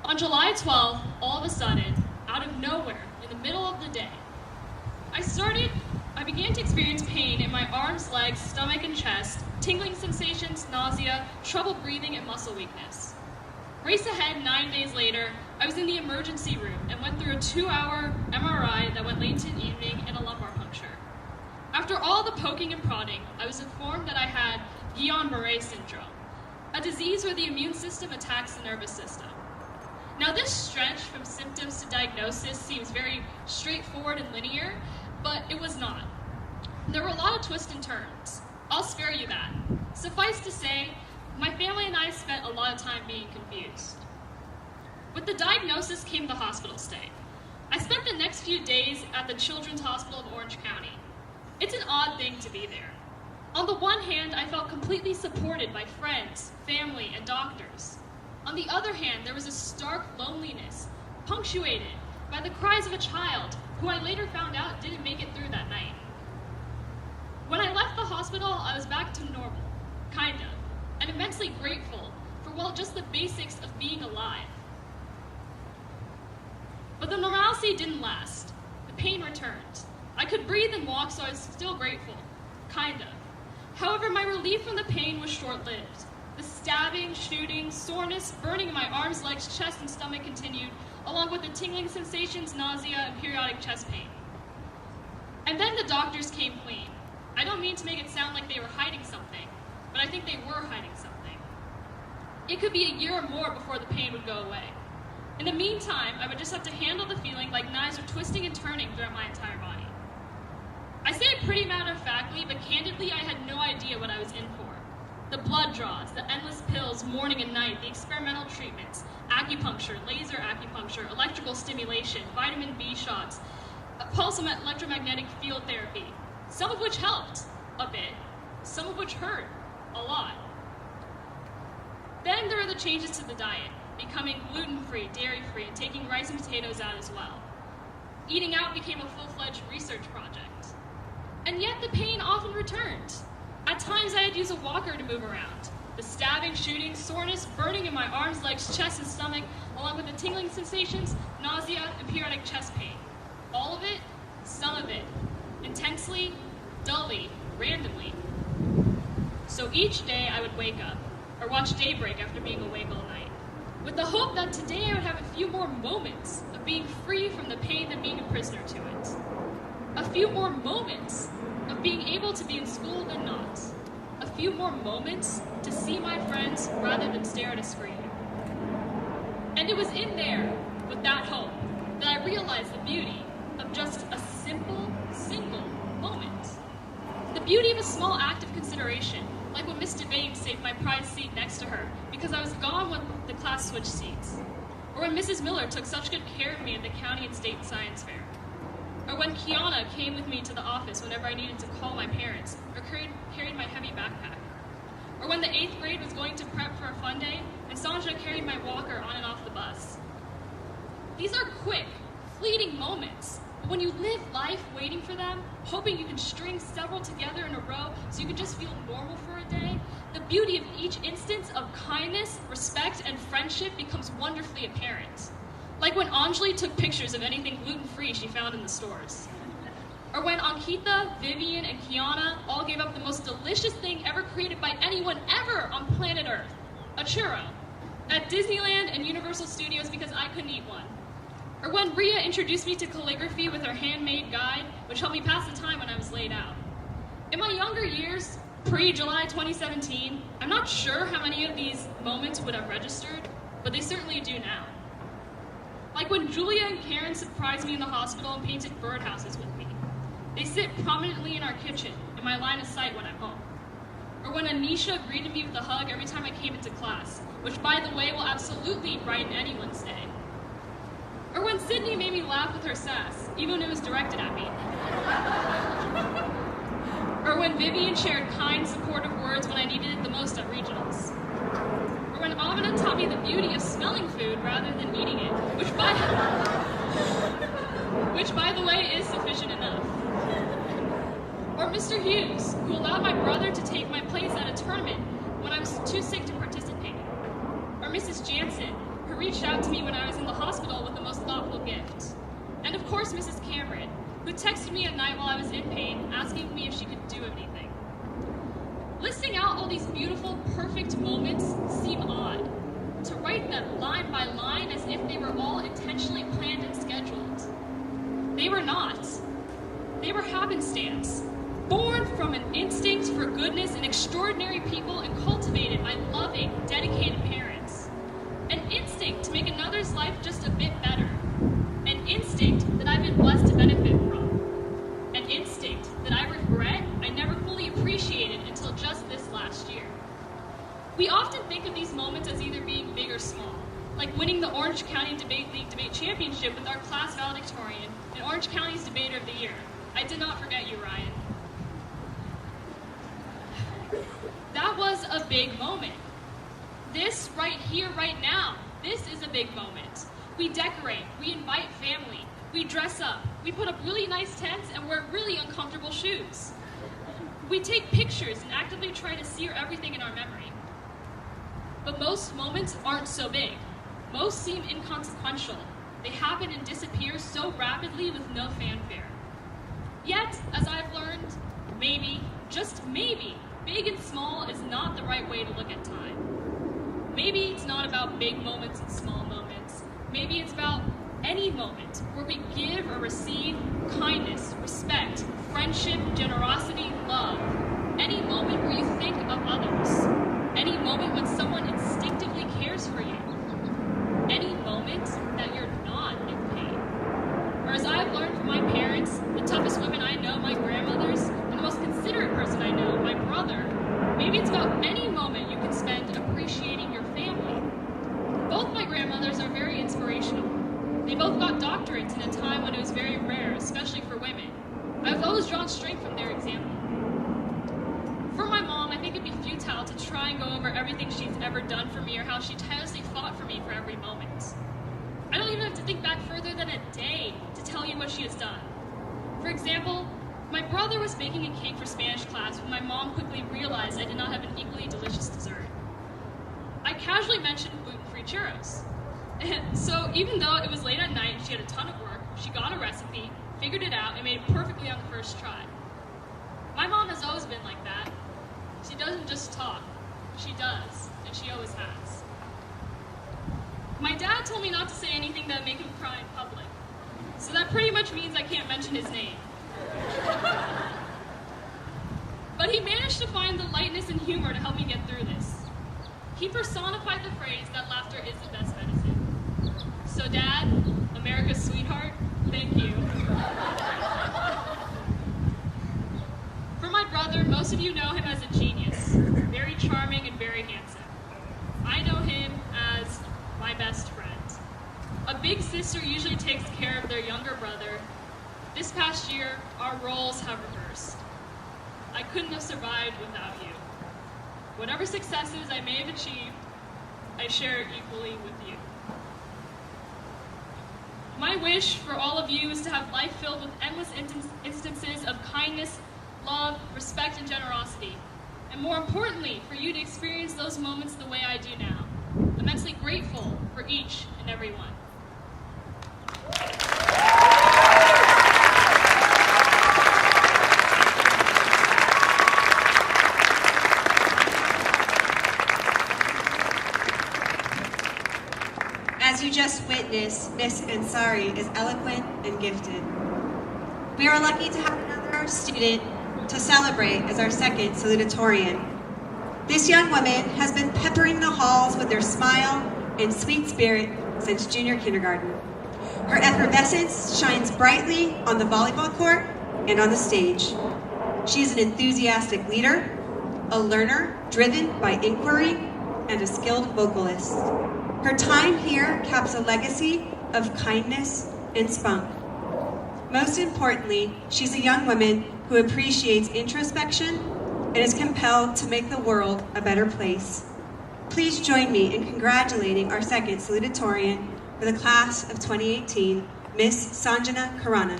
On July 12th, all of a sudden, out of nowhere, in the middle of the day, I began to experience pain in my arms, legs, stomach, and chest, tingling sensations, nausea, trouble breathing, and muscle weakness. Race ahead 9 days later, I was in the emergency room and went through a 2-hour MRI that went late into the evening and a lumbar puncture. After all the poking and prodding, I was informed that I had Guillain-Barré syndrome, a disease where the immune system attacks the nervous system. Now this stretch from symptoms to diagnosis seems very straightforward and linear, but it was not. There were a lot of twists and turns. I'll spare you that. Suffice to say, my family and I spent a lot of time being confused. With the diagnosis came the hospital stay. I spent the next few days at the Children's Hospital of Orange County. It's an odd thing to be there. On the one hand, I felt completely supported by friends, family, and doctors. On the other hand, there was a stark loneliness, punctuated by the cries of a child who I later found out didn't make it through that night. When I left the hospital, I was back to normal, kind of, and immensely grateful for, well, just the basics of being alive. But the normalcy didn't last. The pain returned. I could breathe and walk, so I was still grateful, kind of. However, my relief from the pain was short-lived. The stabbing, shooting, soreness, burning in my arms, legs, chest, and stomach continued, along with the tingling sensations, nausea, and periodic chest pain. And then the doctors came clean. I don't mean to make it sound like they were hiding something, but I think they were hiding something. It could be a year or more before the pain would go away. In the meantime, I would just have to handle the feeling like knives were twisting and turning throughout my entire body. I say it pretty matter-of-factly, but candidly, I had no idea what I was in for. The blood draws, the endless pills, morning and night, the experimental treatments, acupuncture, laser acupuncture, electrical stimulation, vitamin B shots, pulse electromagnetic field therapy, some of which helped a bit, some of which hurt a lot. Then there are the changes to the diet, becoming gluten-free, dairy-free, and taking rice and potatoes out as well. Eating out became a full-fledged research project. And yet the pain often returned. At times I had to use a walker to move around. The stabbing, shooting, soreness, burning in my arms, legs, chest, and stomach, along with the tingling sensations, nausea, and periodic chest pain. All of it, some of it, intensely, dully, randomly. So each day I would wake up, or watch daybreak after being awake all night, with the hope that today I would have a few more moments of being free from the pain of being a prisoner to it. A few more moments of being able to be in school than not. A few more moments to see my friends rather than stare at a screen. And it was in there, with that hope, that I realized the beauty of just a simple, single moment. The beauty of a small act of consideration, like when Miss Devane saved my prized seat next to her because I was gone when the class switched seats. Or when Mrs. Miller took such good care of me at the county and state science fair. Or when Kiana came with me to the office whenever I needed to call my parents, or carried my heavy backpack. Or when the 8th grade was going to prep for a fun day, and Sandra carried my walker on and off the bus. These are quick, fleeting moments, but when you live life waiting for them, hoping you can string several together in a row so you can just feel normal for a day, the beauty of each instance of kindness, respect, and friendship becomes wonderfully apparent. Like when Anjali took pictures of anything gluten-free she found in the stores. Or when Ankita, Vivian, and Kiana all gave up the most delicious thing ever created by anyone ever on planet Earth, a churro, at Disneyland and Universal Studios because I couldn't eat one. Or when Ria introduced me to calligraphy with her handmade guide, which helped me pass the time when I was laid out. In my younger years, pre-July 2017, I'm not sure how many of these moments would have registered, but they certainly do now. Like when Julia and Karen surprised me in the hospital and painted birdhouses with me. They sit prominently in our kitchen, in my line of sight when I'm home. Or when Anisha greeted me with a hug every time I came into class, which by the way will absolutely brighten anyone's day. Or when Sydney made me laugh with her sass, even when it was directed at me. Or when Vivian shared kind, supportive words when I needed it the most at regionals. Or when Amina taught me the beauty of smelling food rather than eating it, which by the way is sufficient enough. Or Mr. Hughes, who allowed my brother to take my place at a tournament when I was too sick to participate. Or Mrs. Jansen, who reached out to me when I was in the hospital with the most thoughtful gift. And of course Mrs. Cameron, who texted me at night while I was in pain, asking me if she could do anything. Listing out all these beautiful, perfect moments seem odd. To write them line by line as if they were all intentionally planned and scheduled. They were not. They were happenstance, born from an instinct for goodness in extraordinary people and cultivated by loving, dedicated parents. An instinct to make another's life just a bit better. An instinct that I've been blessed to benefit from. An instinct that I regret I never fully appreciated until just this last year. We often think of these moments as either being big or small, like winning the Orange County Debate League Debate Championship with our class valedictorian and Orange County's Debater of the Year. I did not forget you, Ryan. That was a big moment. This right here, right now, this is a big moment. We decorate, we invite family, we dress up, we put up really nice tents and wear really uncomfortable shoes. We take pictures and actively try to sear everything in our memory. But most moments aren't so big. Most seem inconsequential. They happen and disappear so rapidly with no fanfare. Yet, as I've learned, maybe, just maybe, big and small is not the right way to look at time. Maybe it's not about big moments and small moments. Maybe it's about any moment where we give or receive kindness, respect, friendship, generosity, love. Any moment where you think of others. Any moment when someone instinctively cares for you. Any moment that you're not in pain. Or as I've learned from my parents, the toughest women I know, my grandmothers, and the most considerate person I know, my brother, maybe it's about any moment you can spend appreciating your family. Both my grandmothers are very inspirational. They both got doctorates in a time when it was very rare, especially for women. I've always drawn strength from their example. For my mom, I think it'd be futile to try and go over everything she's ever done for me or how she tirelessly fought for me for every moment. I don't even have to think back further than a day to tell you what she has done. For example, my brother was baking a cake for Spanish class when my mom quickly realized I did not have an equally delicious dessert. I casually mentioned gluten-free churros. And so even though it was late at night, she had a ton of work, she got a recipe, figured it out, and made it perfectly on the first try. My mom has always been like that. She doesn't just talk, she does, and she always has. My dad told me not to say anything that would make him cry in public, so that pretty much means I can't mention his name. But he managed to find the lightness and humor to help me get through this. He personified the phrase that laughter is the best medicine. So Dad, America's sweetheart, thank you. For my brother, most of you know him as a genius, very charming and very handsome. I know him as my best friend. A big sister usually takes care of their younger brother. This past year, our roles have reversed. I couldn't have survived without you. Whatever successes I may have achieved, I share equally with you. My wish for all of you is to have life filled with endless instances of kindness, love, respect, and generosity. And more importantly, for you to experience those moments the way I do now. Immensely grateful for each and every one. As you just witnessed, Miss Ansari is eloquent and gifted. We are lucky to have another student to celebrate as our second salutatorian. This young woman has been peppering the halls with her smile and sweet spirit since junior kindergarten. Her effervescence shines brightly on the volleyball court and on the stage. She is an enthusiastic leader, a learner driven by inquiry, and a skilled vocalist. Her time here caps a legacy of kindness and spunk. Most importantly, she's a young woman who appreciates introspection and is compelled to make the world a better place. Please join me in congratulating our second salutatorian for the class of 2018, Miss Sanjana Karana.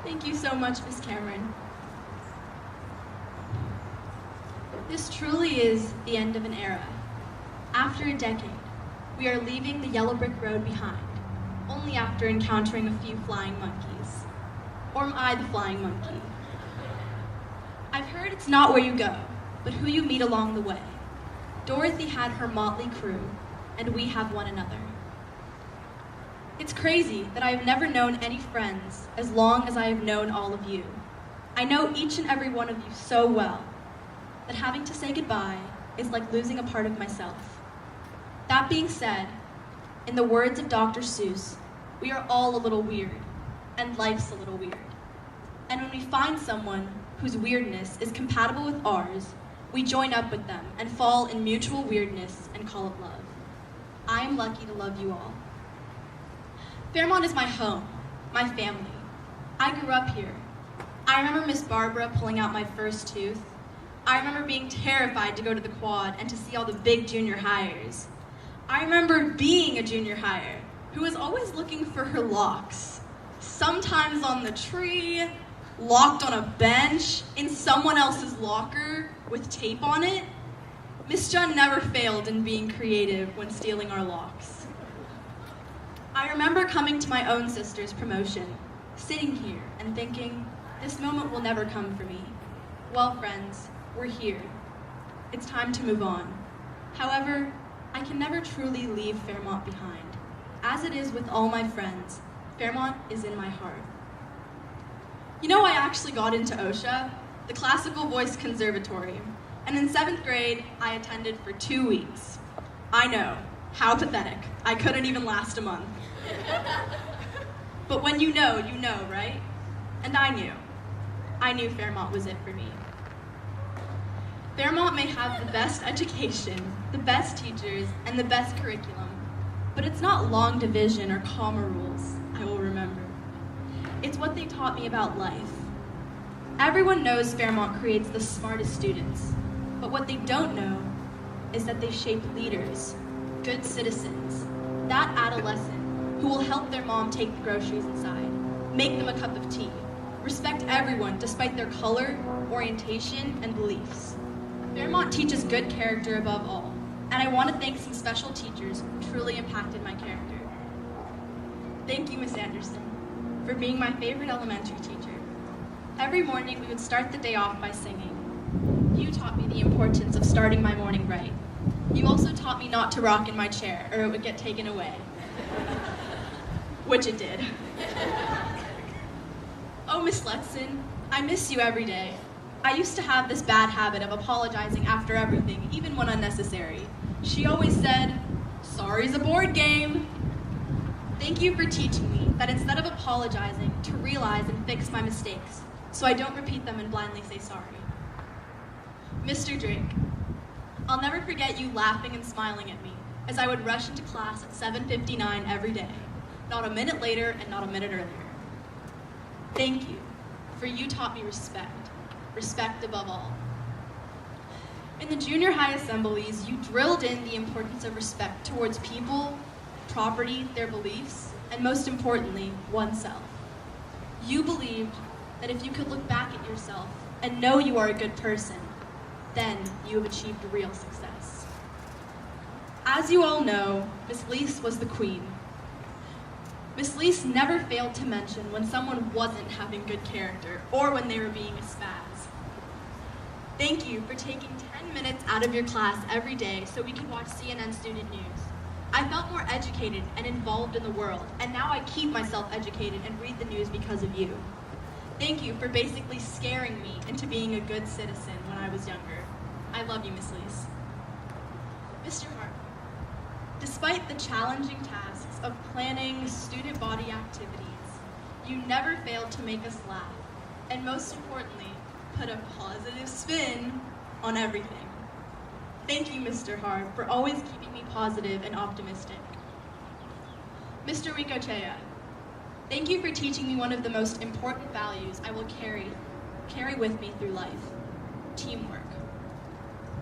Thank you so much, Miss Cameron. This truly is the end of an era. After a decade, we are leaving the yellow brick road behind, only after encountering a few flying monkeys. Or am I the flying monkey? I've heard it's not where you go, but who you meet along the way. Dorothy had her motley crew, and we have one another. It's crazy that I have never known any friends as long as I have known all of you. I know each and every one of you so well that having to say goodbye is like losing a part of myself. That being said, in the words of Dr. Seuss, we are all a little weird, and life's a little weird. And when we find someone whose weirdness is compatible with ours, we join up with them and fall in mutual weirdness and call it love. I am lucky to love you all. Fairmont is my home, my family. I grew up here. I remember Miss Barbara pulling out my first tooth. I remember being terrified to go to the quad and to see all the big junior hires. I remember being a junior hire who was always looking for her locks. Sometimes on the tree, locked on a bench, in someone else's locker with tape on it. Miss Junn never failed in being creative when stealing our locks. I remember coming to my own sister's promotion, sitting here and thinking, this moment will never come for me. Well, friends, we're here. It's time to move on. However, I can never truly leave Fairmont behind. As it is with all my friends, Fairmont is in my heart. You know, I actually got into OSHA, the Classical Voice Conservatory, and in 7th grade, I attended for 2 weeks. I know, how pathetic. I couldn't even last a month. But when you know, right? And I knew. I knew Fairmont was it for me. Fairmont may have the best education, the best teachers, and the best curriculum, but it's not long division or comma rules I will remember. It's what they taught me about life. Everyone knows Fairmont creates the smartest students, But what they don't know is that they shape leaders, good citizens, that adolescent who will help their mom take the groceries inside, make them a cup of tea, respect everyone despite their color, orientation, and beliefs. Fairmont teaches good character above all, and I want to thank some special teachers who truly impacted my character. Thank you, Miss Anderson, for being my favorite elementary teacher. Every morning we would start the day off by singing. You taught me the importance of starting my morning right. You also taught me not to rock in my chair or it would get taken away. Which it did. Oh, Miss Letson, I miss you every day. I used to have this bad habit of apologizing after everything, even when unnecessary. She always said, "Sorry's a board game." Thank you for teaching me that instead of apologizing, to realize and fix my mistakes, so I don't repeat them and blindly say sorry. Mr. Drake, I'll never forget you laughing and smiling at me as I would rush into class at 7:59 every day, not a minute later and not a minute earlier. Thank you, for you taught me respect above all. In the junior high assemblies, you drilled in the importance of respect towards people, property, their beliefs, and most importantly, oneself. You believed that if you could look back at yourself and know you are a good person, then you have achieved real success. As you all know, Miss Lease was the queen. Miss Lease never failed to mention when someone wasn't having good character or when they were being a spaz. Thank you for taking 10 minutes out of your class every day so we could watch CNN Student News. I felt more educated and involved in the world, and now I keep myself educated and read the news because of you. Thank you for basically scaring me into being a good citizen when I was younger. I love you, Miss Lease. Mr. Hart, despite the challenging tasks of planning student body activities, you never failed to make us laugh, and most importantly, put a positive spin on everything. Thank you, Mr. Hart, for always keeping me positive and optimistic. Mr. Ricochea, thank you for teaching me one of the most important values I will carry with me through life: teamwork.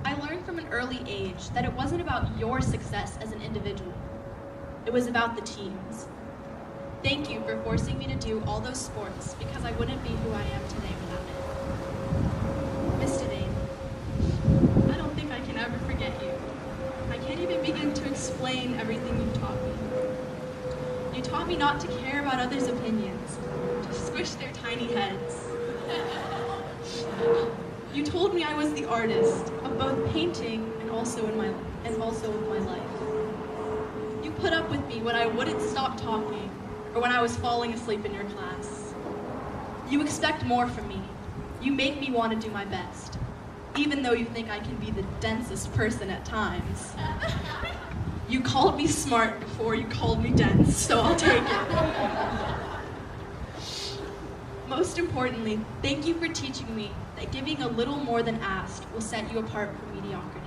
I learned from an early age that it wasn't about your success as an individual. It was about the teams. Thank you for forcing me to do all those sports because I wouldn't be who I am today without it. Miss Devane, I don't think I can ever forget you. I can't even begin to explain everything you've taught me. You taught me not to care about others' opinions, to squish their tiny heads. You told me I was the artist of both painting and also of my life. You put up with me when I wouldn't stop talking or when I was falling asleep in your class. You expect more from me. You make me want to do my best, even though you think I can be the densest person at times. You called me smart before you called me dense, so I'll take it. Most importantly, thank you for teaching me that giving a little more than asked will set you apart from mediocrity.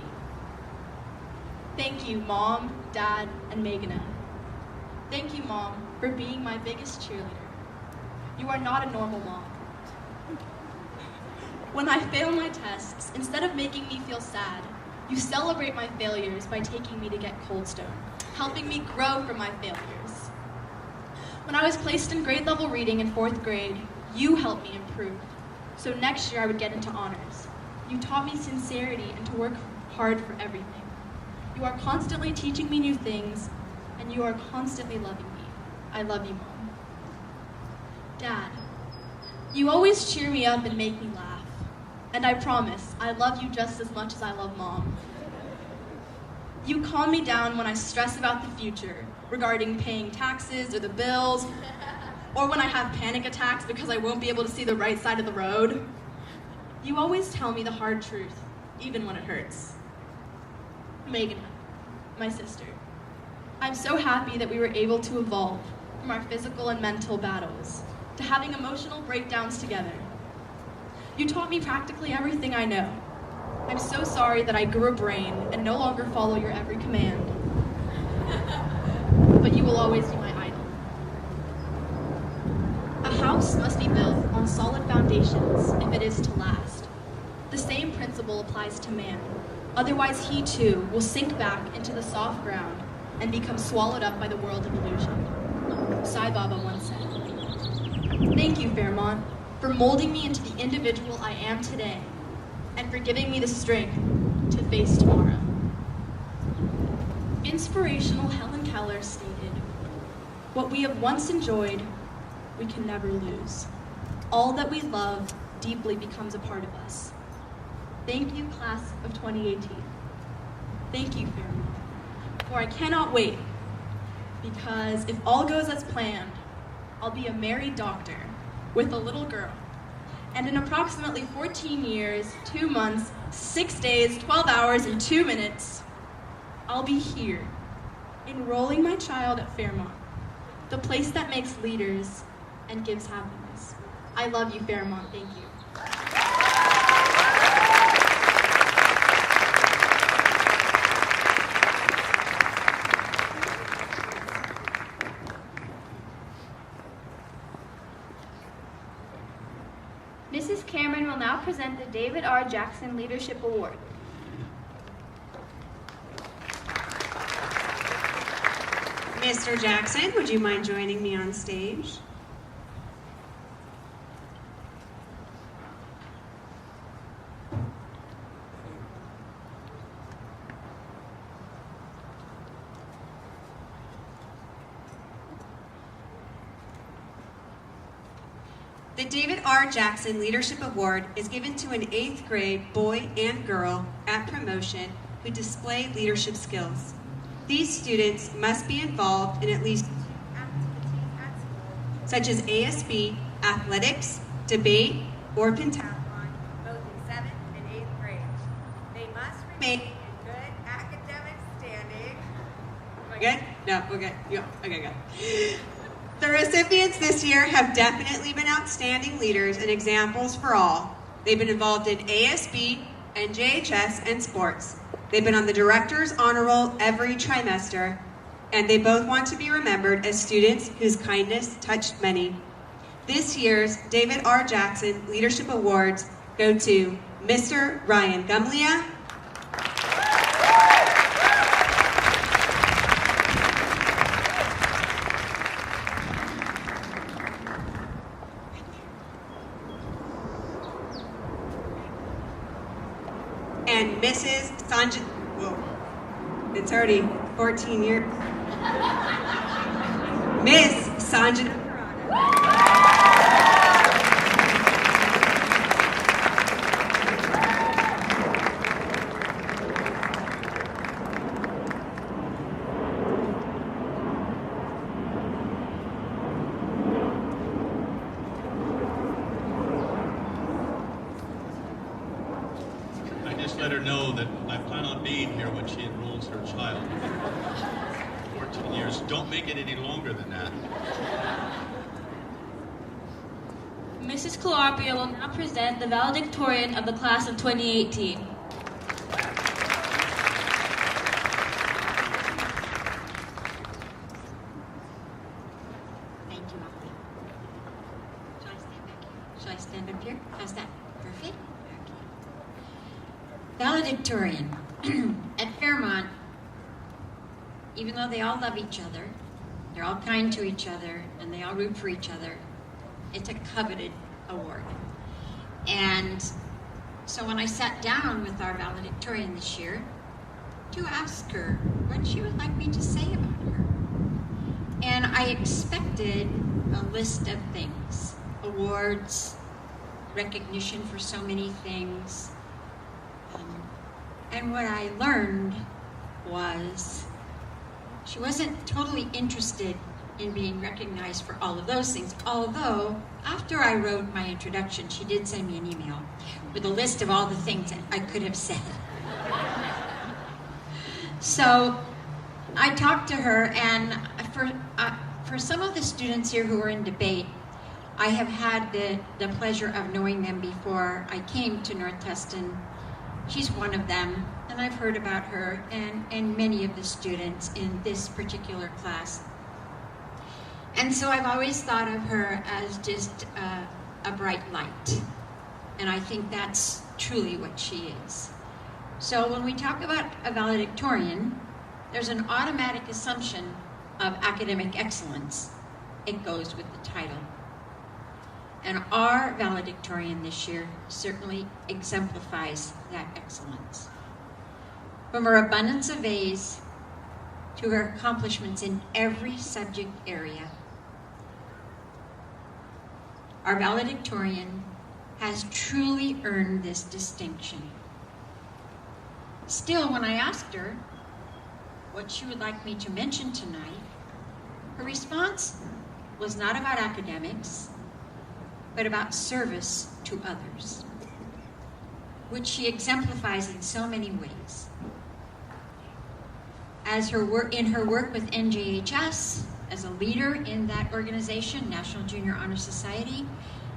Thank you, Mom, Dad, and Meghana. Thank you, Mom, for being my biggest cheerleader. You are not a normal mom. When I fail my tests, instead of making me feel sad, you celebrate my failures by taking me to get Cold Stone, helping me grow from my failures. When I was placed in grade level reading in 4th grade, you helped me improve. So next year I would get into honors. You taught me sincerity and to work hard for everything. You are constantly teaching me new things, and you are constantly loving me. I love you, Mom. Dad, you always cheer me up and make me laugh. And I promise, I love you just as much as I love Mom. You calm me down when I stress about the future, regarding paying taxes or the bills, or when I have panic attacks because I won't be able to see the right side of the road. You always tell me the hard truth, even when it hurts. Meghana, my sister, I'm so happy that we were able to evolve from our physical and mental battles to having emotional breakdowns together. You taught me practically everything I know. I'm so sorry that I grew a brain and no longer follow your every command. But you will always be my idol. A house must be built on solid foundations if it is to last. The same principle applies to man. Otherwise, he too will sink back into the soft ground and become swallowed up by the world of illusion. Sai Baba once said, "Thank you, Fairmont, for molding me into the individual I am today, and for giving me the strength to face tomorrow." Inspirational Helen Keller stated, "What we have once enjoyed, we can never lose. All that we love deeply becomes a part of us." Thank you, class of 2018. Thank you, Fairmont, for I cannot wait, because if all goes as planned, I'll be a married doctor with a little girl. And in approximately 14 years, 2 months, 6 days, 12 hours, and 2 minutes, I'll be here, enrolling my child at Fairmont, the place that makes leaders and gives happiness. I love you, Fairmont. Thank you. Mrs. Cameron will now present the David R. Jackson Leadership Award. Mr. Jackson, would you mind joining me on stage? The David R. Jackson Leadership Award is given to an 8th grade boy and girl at promotion who display leadership skills. These students must be involved in at least 2 activities at school, such as ASB, athletics, debate, or pentathlon, both in 7th and 8th grades. They must remain in good academic standing. Am I good? No, we're good. Yeah, okay, good. The recipients this year have definitely been outstanding leaders and examples for all. They've been involved in ASB, NJHS, and sports. They've been on the Director's Honor Roll every trimester, and they both want to be remembered as students whose kindness touched many. This year's David R. Jackson Leadership Awards go to Mr. Ryan Gumlia, and Mrs. Sanjit. Whoa, it's already 14 years. Miss Sanjit. Let her know that I plan on being here when she enrolls her child. 14 years. Don't make it any longer than that. Mrs. Calapia will now present the valedictorian of the class of 2018. Thank you, Molly. Shall I stand back here? Shall I stand up here? How's that? Perfect? Valedictorian. At Fairmont, even though they all love each other, they're all kind to each other, and they all root for each other, it's a coveted award. And so when I sat down with our valedictorian this year to ask her what she would like me to say about her, and I expected a list of things, awards, recognition for so many things. And what I learned was she wasn't totally interested in being recognized for all of those things, although after I wrote my introduction, she did send me an email with a list of all the things that I could have said. So I talked to her, and for some of the students here who are in debate, I have had the pleasure of knowing them before I came to North Tustin. She's one of them, and I've heard about her and many of the students in this particular class. And so I've always thought of her as just a bright light. And I think that's truly what she is. So when we talk about a valedictorian, there's an automatic assumption of academic excellence. It goes with the title. And our valedictorian this year certainly exemplifies that excellence. From her abundance of A's to her accomplishments in every subject area, our valedictorian has truly earned this distinction. Still, when I asked her what she would like me to mention tonight, her response was not about academics, but about service to others, which she exemplifies in so many ways. In her work with NJHS, as a leader in that organization, National Junior Honor Society,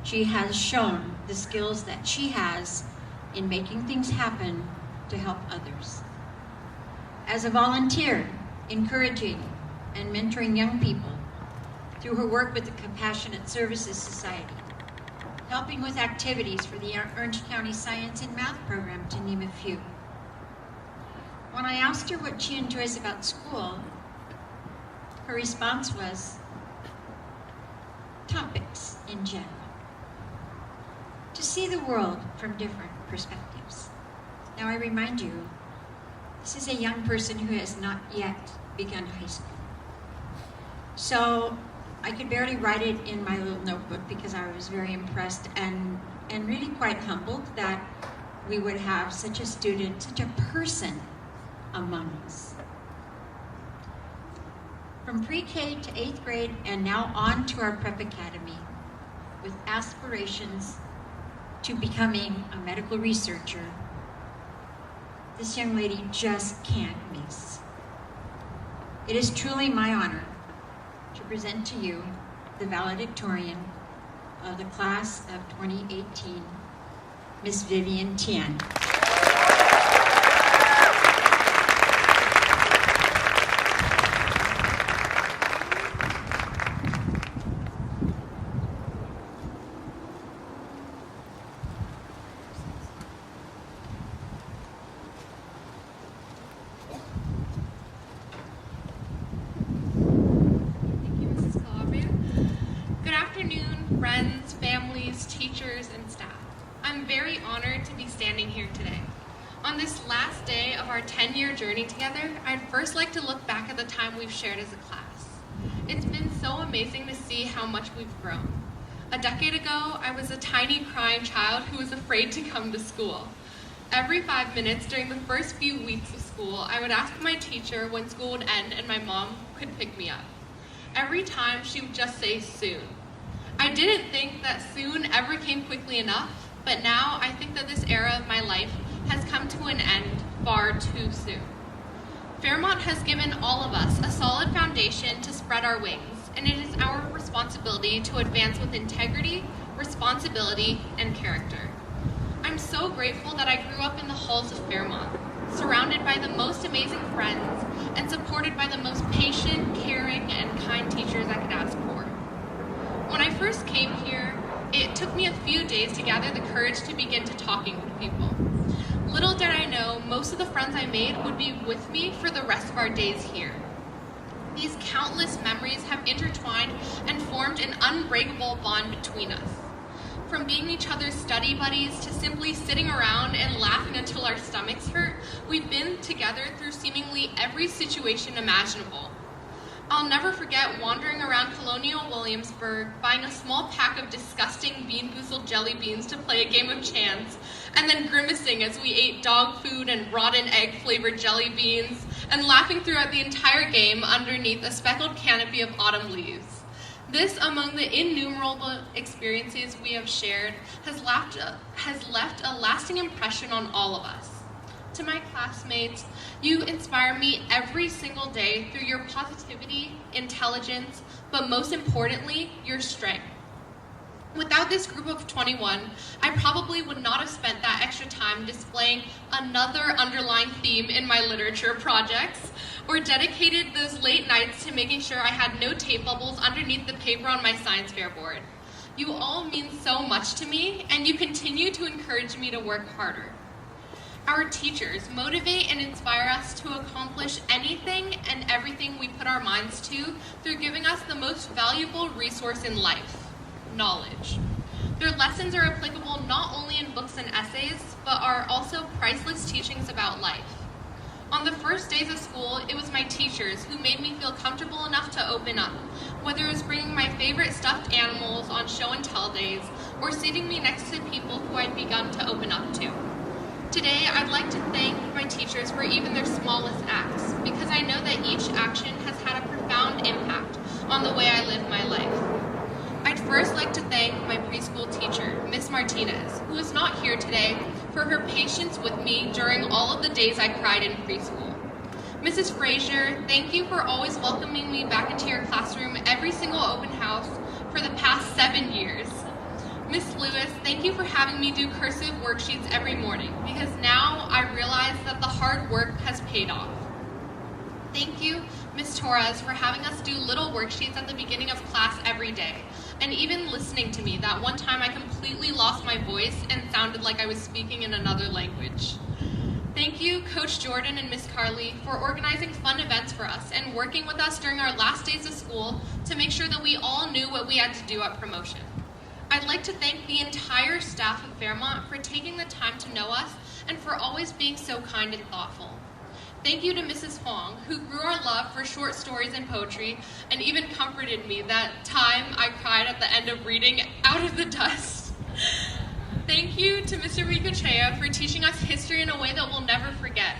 she has shown the skills that she has in making things happen to help others. As a volunteer, encouraging and mentoring young people through her work with the Compassionate Services Society, helping with activities for the Orange County Science and Math program, to name a few. When I asked her what she enjoys about school, her response was topics in general. To see the world from different perspectives. Now I remind you, this is a young person who has not yet begun high school. So I could barely write it in my little notebook because I was very impressed and really quite humbled that we would have such a student, such a person among us. From pre-K to 8th grade and now on to our prep academy with aspirations to becoming a medical researcher, this young lady just can't miss. It is truly my honor to present to you the valedictorian of the class of 2018, Miss Vivian Tien. Friends, families, teachers, and staff. I'm very honored to be standing here today. On this last day of our 10-year journey together, I'd first like to look back at the time we've shared as a class. It's been so amazing to see how much we've grown. A decade ago, I was a tiny crying child who was afraid to come to school. Every 5 minutes during the first few weeks of school, I would ask my teacher when school would end and my mom could pick me up. Every time, she would just say, "soon." I didn't think that soon ever came quickly enough, but now I think that this era of my life has come to an end far too soon. Fairmont has given all of us a solid foundation to spread our wings, and it is our responsibility to advance with integrity, responsibility, and character. I'm so grateful that I grew up in the halls of Fairmont, surrounded by the most amazing friends and supported by the most patient, caring, and kind teachers I could ask for. When I first came here, it took me a few days to gather the courage to begin to talking with people. Little did I know, most of the friends I made would be with me for the rest of our days here. These countless memories have intertwined and formed an unbreakable bond between us. From being each other's study buddies to simply sitting around and laughing until our stomachs hurt, we've been together through seemingly every situation imaginable. I'll never forget wandering around Colonial Williamsburg, buying a small pack of disgusting bean-boozled jelly beans to play a game of chance, and then grimacing as we ate dog food and rotten egg-flavored jelly beans, and laughing throughout the entire game underneath a speckled canopy of autumn leaves. This, among the innumerable experiences we have shared, has left a lasting impression on all of us. To my classmates, you inspire me every single day through your positivity, intelligence, but most importantly, your strength. Without this group of 21, I probably would not have spent that extra time displaying another underlying theme in my literature projects, or dedicated those late nights to making sure I had no tape bubbles underneath the paper on my science fair board. You all mean so much to me, and you continue to encourage me to work harder. Our teachers motivate and inspire us to accomplish anything and everything we put our minds to through giving us the most valuable resource in life, knowledge. Their lessons are applicable not only in books and essays, but are also priceless teachings about life. On the first days of school, it was my teachers who made me feel comfortable enough to open up, whether it was bringing my favorite stuffed animals on show and tell days, or seating me next to people who I'd begun to open up to. Today, I'd like to thank my teachers for even their smallest acts, because I know that each action has had a profound impact on the way I live my life. I'd first like to thank my preschool teacher, Miss Martinez, who is not here today, for her patience with me during all of the days I cried in preschool. Mrs. Frazier, thank you for always welcoming me back into your classroom every single open house for the past 7 years. Miss Lewis, thank you for having me do cursive worksheets every morning, because now I realize that the hard work has paid off. Thank you, Ms. Torres, for having us do little worksheets at the beginning of class every day, and even listening to me that one time I completely lost my voice and sounded like I was speaking in another language. Thank you, Coach Jordan and Miss Carly, for organizing fun events for us and working with us during our last days of school to make sure that we all knew what we had to do at promotion. I'd like to thank the entire staff of Fairmont for taking the time to know us and for always being so kind and thoughtful. Thank you to Mrs. Huang, who grew our love for short stories and poetry and even comforted me that time I cried at the end of reading Out of the Dust. Thank you to Mr. Ricochea for teaching us history in a way that we'll never forget,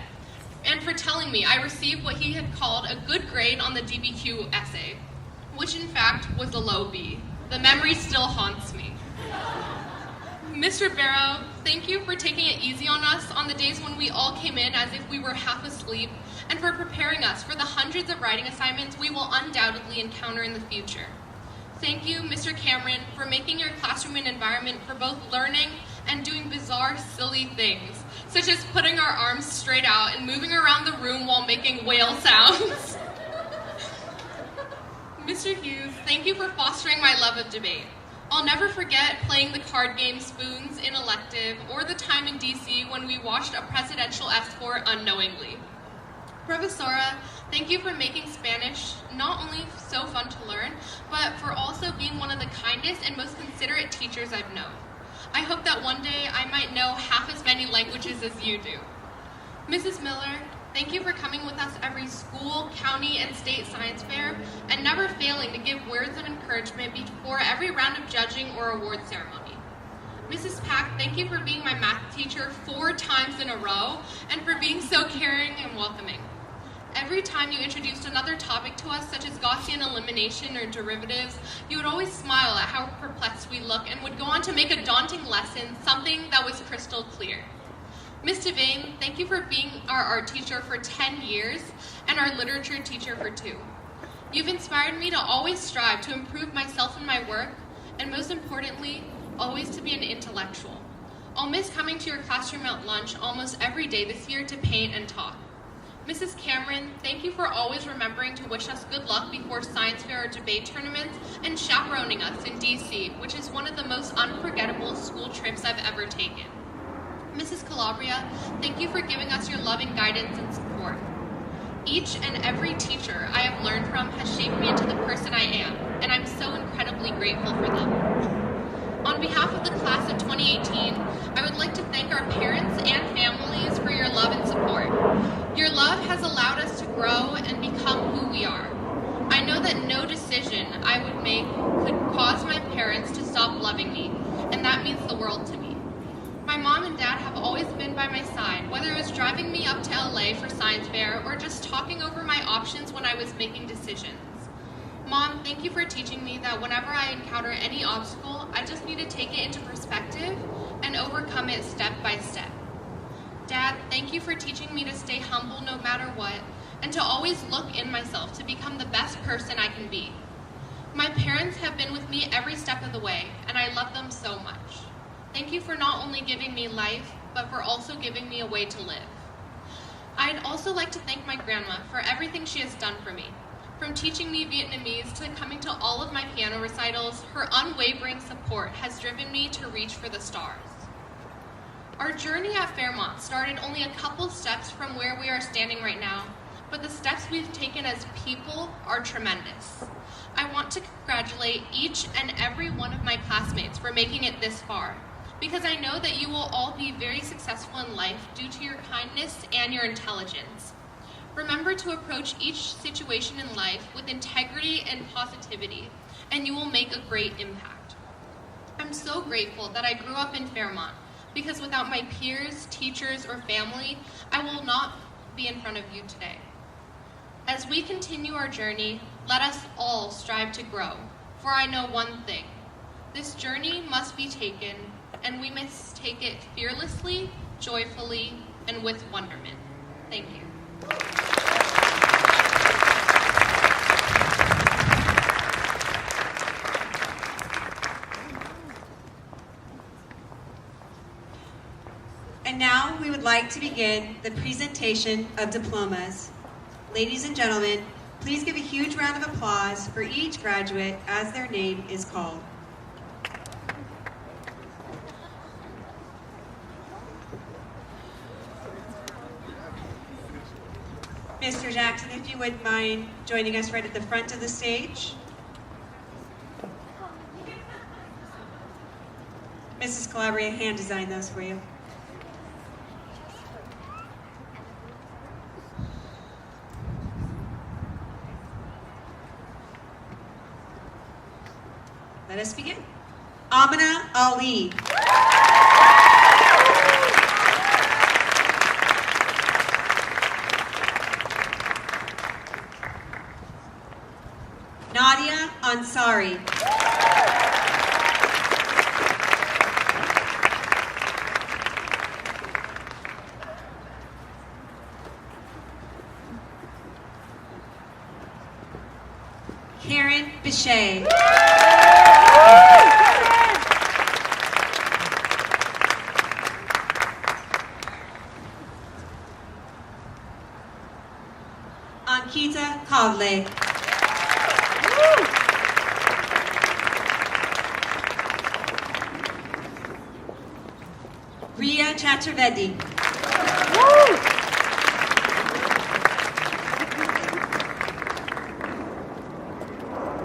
and for telling me I received what he had called a good grade on the DBQ essay, which in fact was a low B. The memory still haunts me. Mr. Barrow, thank you for taking it easy on us on the days when we all came in as if we were half asleep, and for preparing us for the hundreds of writing assignments we will undoubtedly encounter in the future. Thank you, Mr. Cameron, for making your classroom an environment for both learning and doing bizarre, silly things, such as putting our arms straight out and moving around the room while making whale sounds. Mr. Hughes, thank you for fostering my love of debate. I'll never forget playing the card game Spoons in elective, or the time in DC when we watched a presidential escort unknowingly. Professora, thank you for making Spanish not only so fun to learn, but for also being one of the kindest and most considerate teachers I've known. I hope that one day I might know half as many languages as you do. Mrs. Miller, thank you for coming with us every school, county, and state science fair, and never failing to give words of encouragement before every round of judging or award ceremony. Mrs. Pack, thank you for being my math teacher 4 times in a row, and for being so caring and welcoming. Every time you introduced another topic to us, such as Gaussian elimination or derivatives, you would always smile at how perplexed we look and would go on to make a daunting lesson something that was crystal clear. Ms. Devane, thank you for being our art teacher for 10 years and our literature teacher for 2. You've inspired me to always strive to improve myself and my work, and most importantly, always to be an intellectual. I'll miss coming to your classroom at lunch almost every day this year to paint and talk. Mrs. Cameron, thank you for always remembering to wish us good luck before science fair or debate tournaments and chaperoning us in DC, which is one of the most unforgettable school trips I've ever taken. Mrs. Calabria, thank you for giving us your loving guidance and support. Each and every teacher I have learned from has shaped me into the person I am, and I'm so incredibly grateful for them. On behalf of the class of 2018, I would like to thank our parents and families for your love and support. Your love has allowed us to grow and become who we are. I know that no decision I would make could cause my parents to stop loving me, and that means the world to me. My mom and dad have always been by my side, whether it was driving me up to LA for science fair or just talking over my options when I was making decisions. Mom, thank you for teaching me that whenever I encounter any obstacle, I just need to take it into perspective and overcome it step by step. Dad, thank you for teaching me to stay humble no matter what, and to always look in myself to become the best person I can be. My parents have been with me every step of the way, and I love them so much. Thank you for not only giving me life, but for also giving me a way to live. I'd also like to thank my grandma for everything she has done for me. From teaching me Vietnamese to coming to all of my piano recitals, her unwavering support has driven me to reach for the stars. Our journey at Fairmont started only a couple steps from where we are standing right now, but the steps we've taken as people are tremendous. I want to congratulate each and every one of my classmates for making it this far, because I know that you will all be very successful in life due to your kindness and your intelligence. Remember to approach each situation in life with integrity and positivity, and you will make a great impact. I'm so grateful that I grew up in Fairmont, because without my peers, teachers, or family, I will not be in front of you today. As we continue our journey, let us all strive to grow, for I know one thing. This journey must be taken, and we must take it fearlessly, joyfully, and with wonderment. Thank you. And now we would like to begin the presentation of diplomas. Ladies and gentlemen, please give a huge round of applause for each graduate as their name is called. Mr. Jackson, if you wouldn't mind joining us right at the front of the stage. Mrs. Calabria hand designed those for you. Let us begin. Amina Ali. Nadia Ansari. Karen Bichet. Ankita Kavle. Ria Chaturvedi.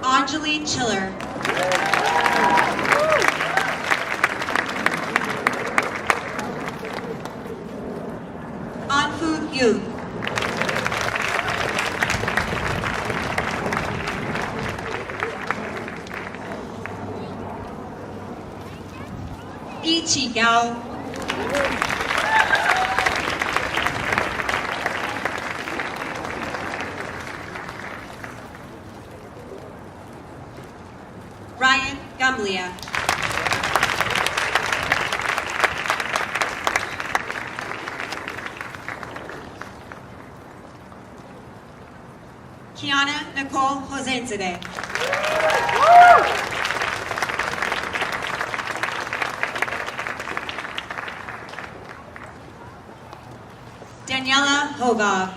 Anjali Chiller. Anfu Yu. Ichi Gao. Ryan Gumlia. Kiana Nicole Hosenzade. Daniela Hogov.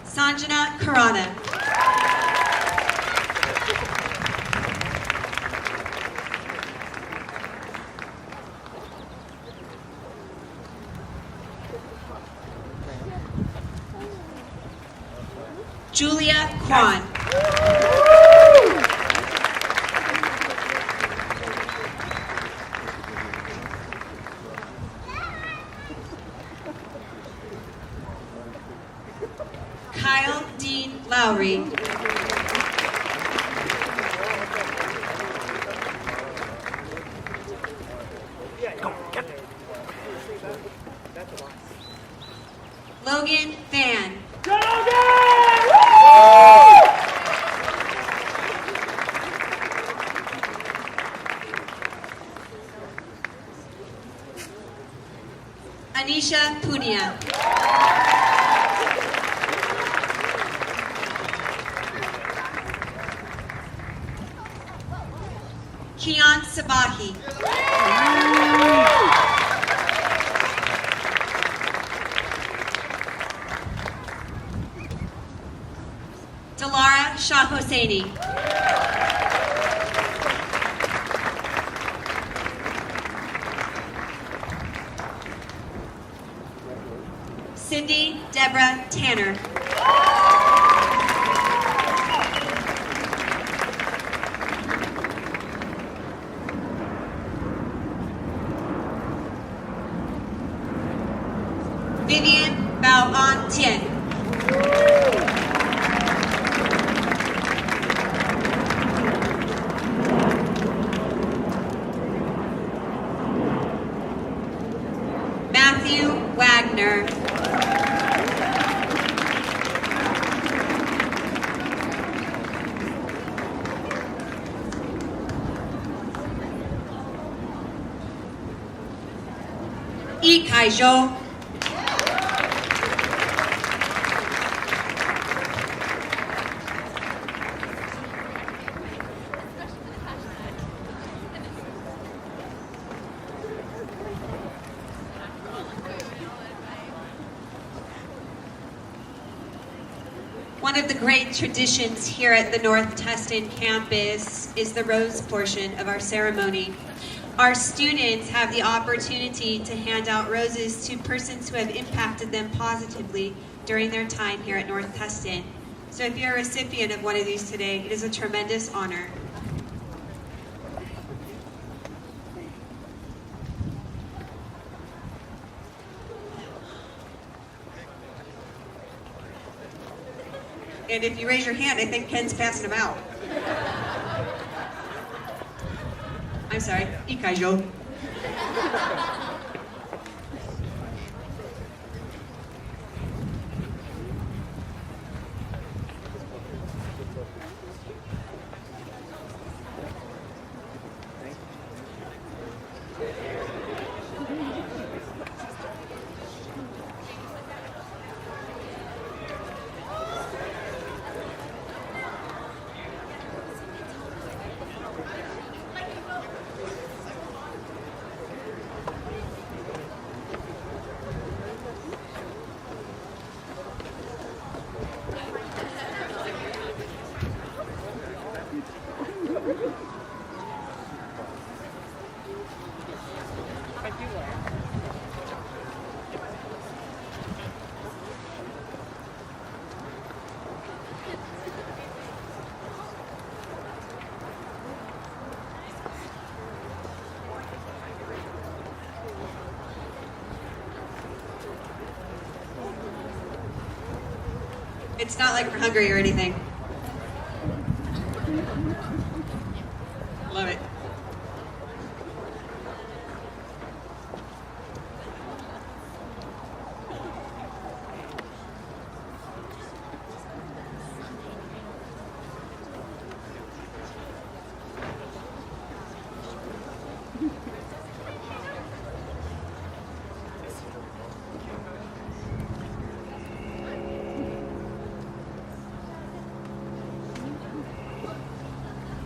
Sanjana Karana. Julia Kwan. Kyle Dean Lowry. Logan Fan. Anisha Punia. Kian Sabahi. Shah Hosseini. Cindy Deborah Tanner. Vivian Bao An Tien. Matthew Wagner. Yi Kai Zhou. One of the great traditions here at the North Tustin campus is the rose portion of our ceremony. Our students have the opportunity to hand out roses to persons who have impacted them positively during their time here at North Tustin. So if you're a recipient of one of these today, it is a tremendous honor. And if you raise your hand, I think Ken's passing them out. I'm sorry, Ikaijo. It's not like we're hungry or anything. Love it.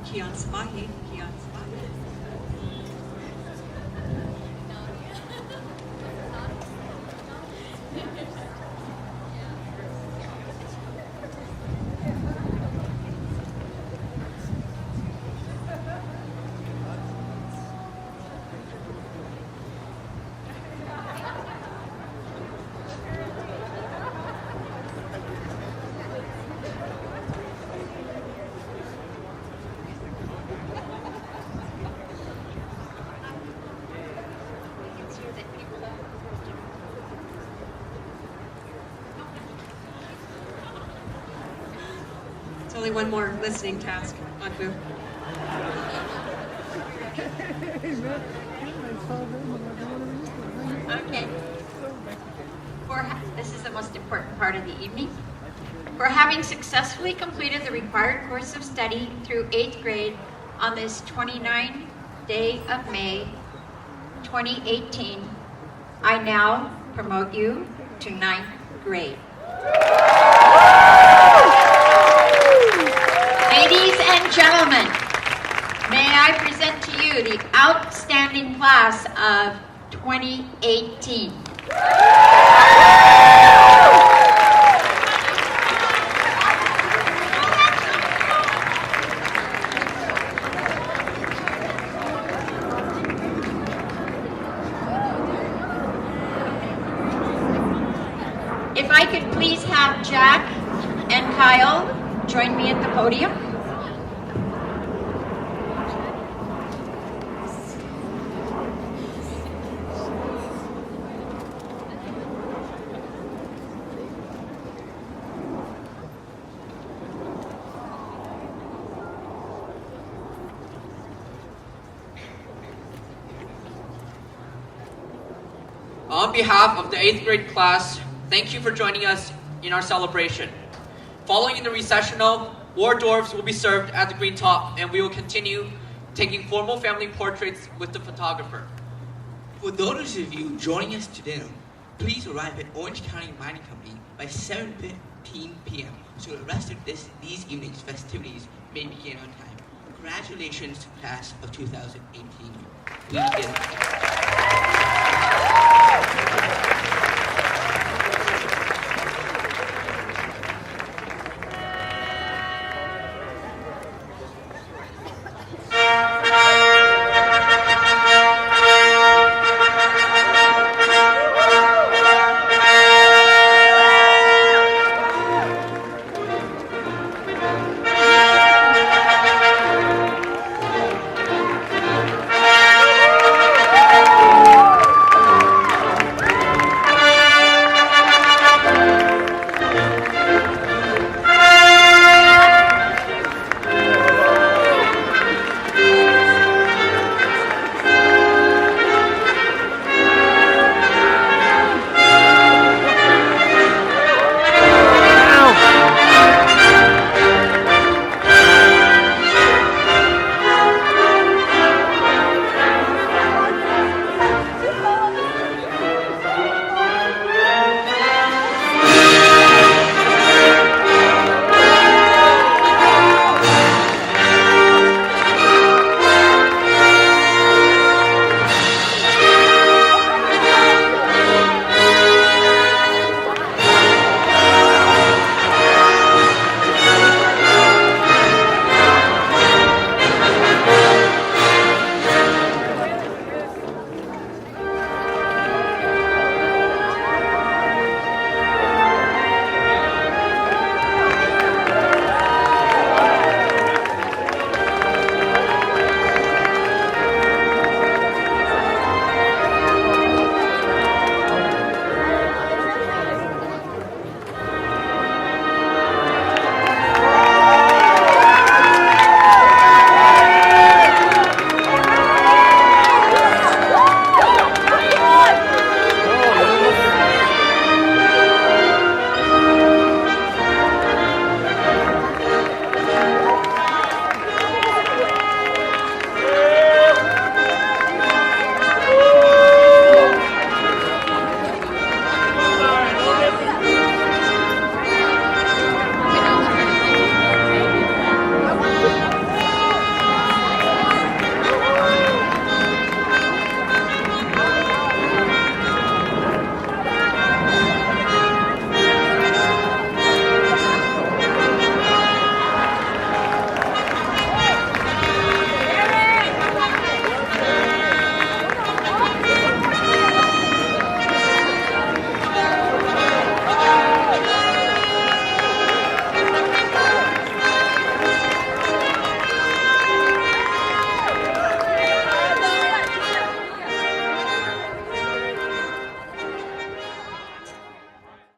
Kian Samahi, Kian Samahi. It's only one more listening task on Boo. Okay. This is the most important part of the evening. For having successfully completed the required course of study through 8th grade on this 29th day of May, 2018, I now promote you to 9th grade. Ladies and gentlemen, may I present to you the outstanding class of 2018. I could please have Jack and Kyle join me at the podium. On behalf of the 8th grade class, thank you for joining us in our celebration. Following the recessional, hors d'oeuvres will be served at the Green Top, and we will continue taking formal family portraits with the photographer. For those of you joining us today, please arrive at Orange County Mining Company by 7:15 p.m. so the rest of these evening's festivities may begin on time. Congratulations to class of 2018. We begin.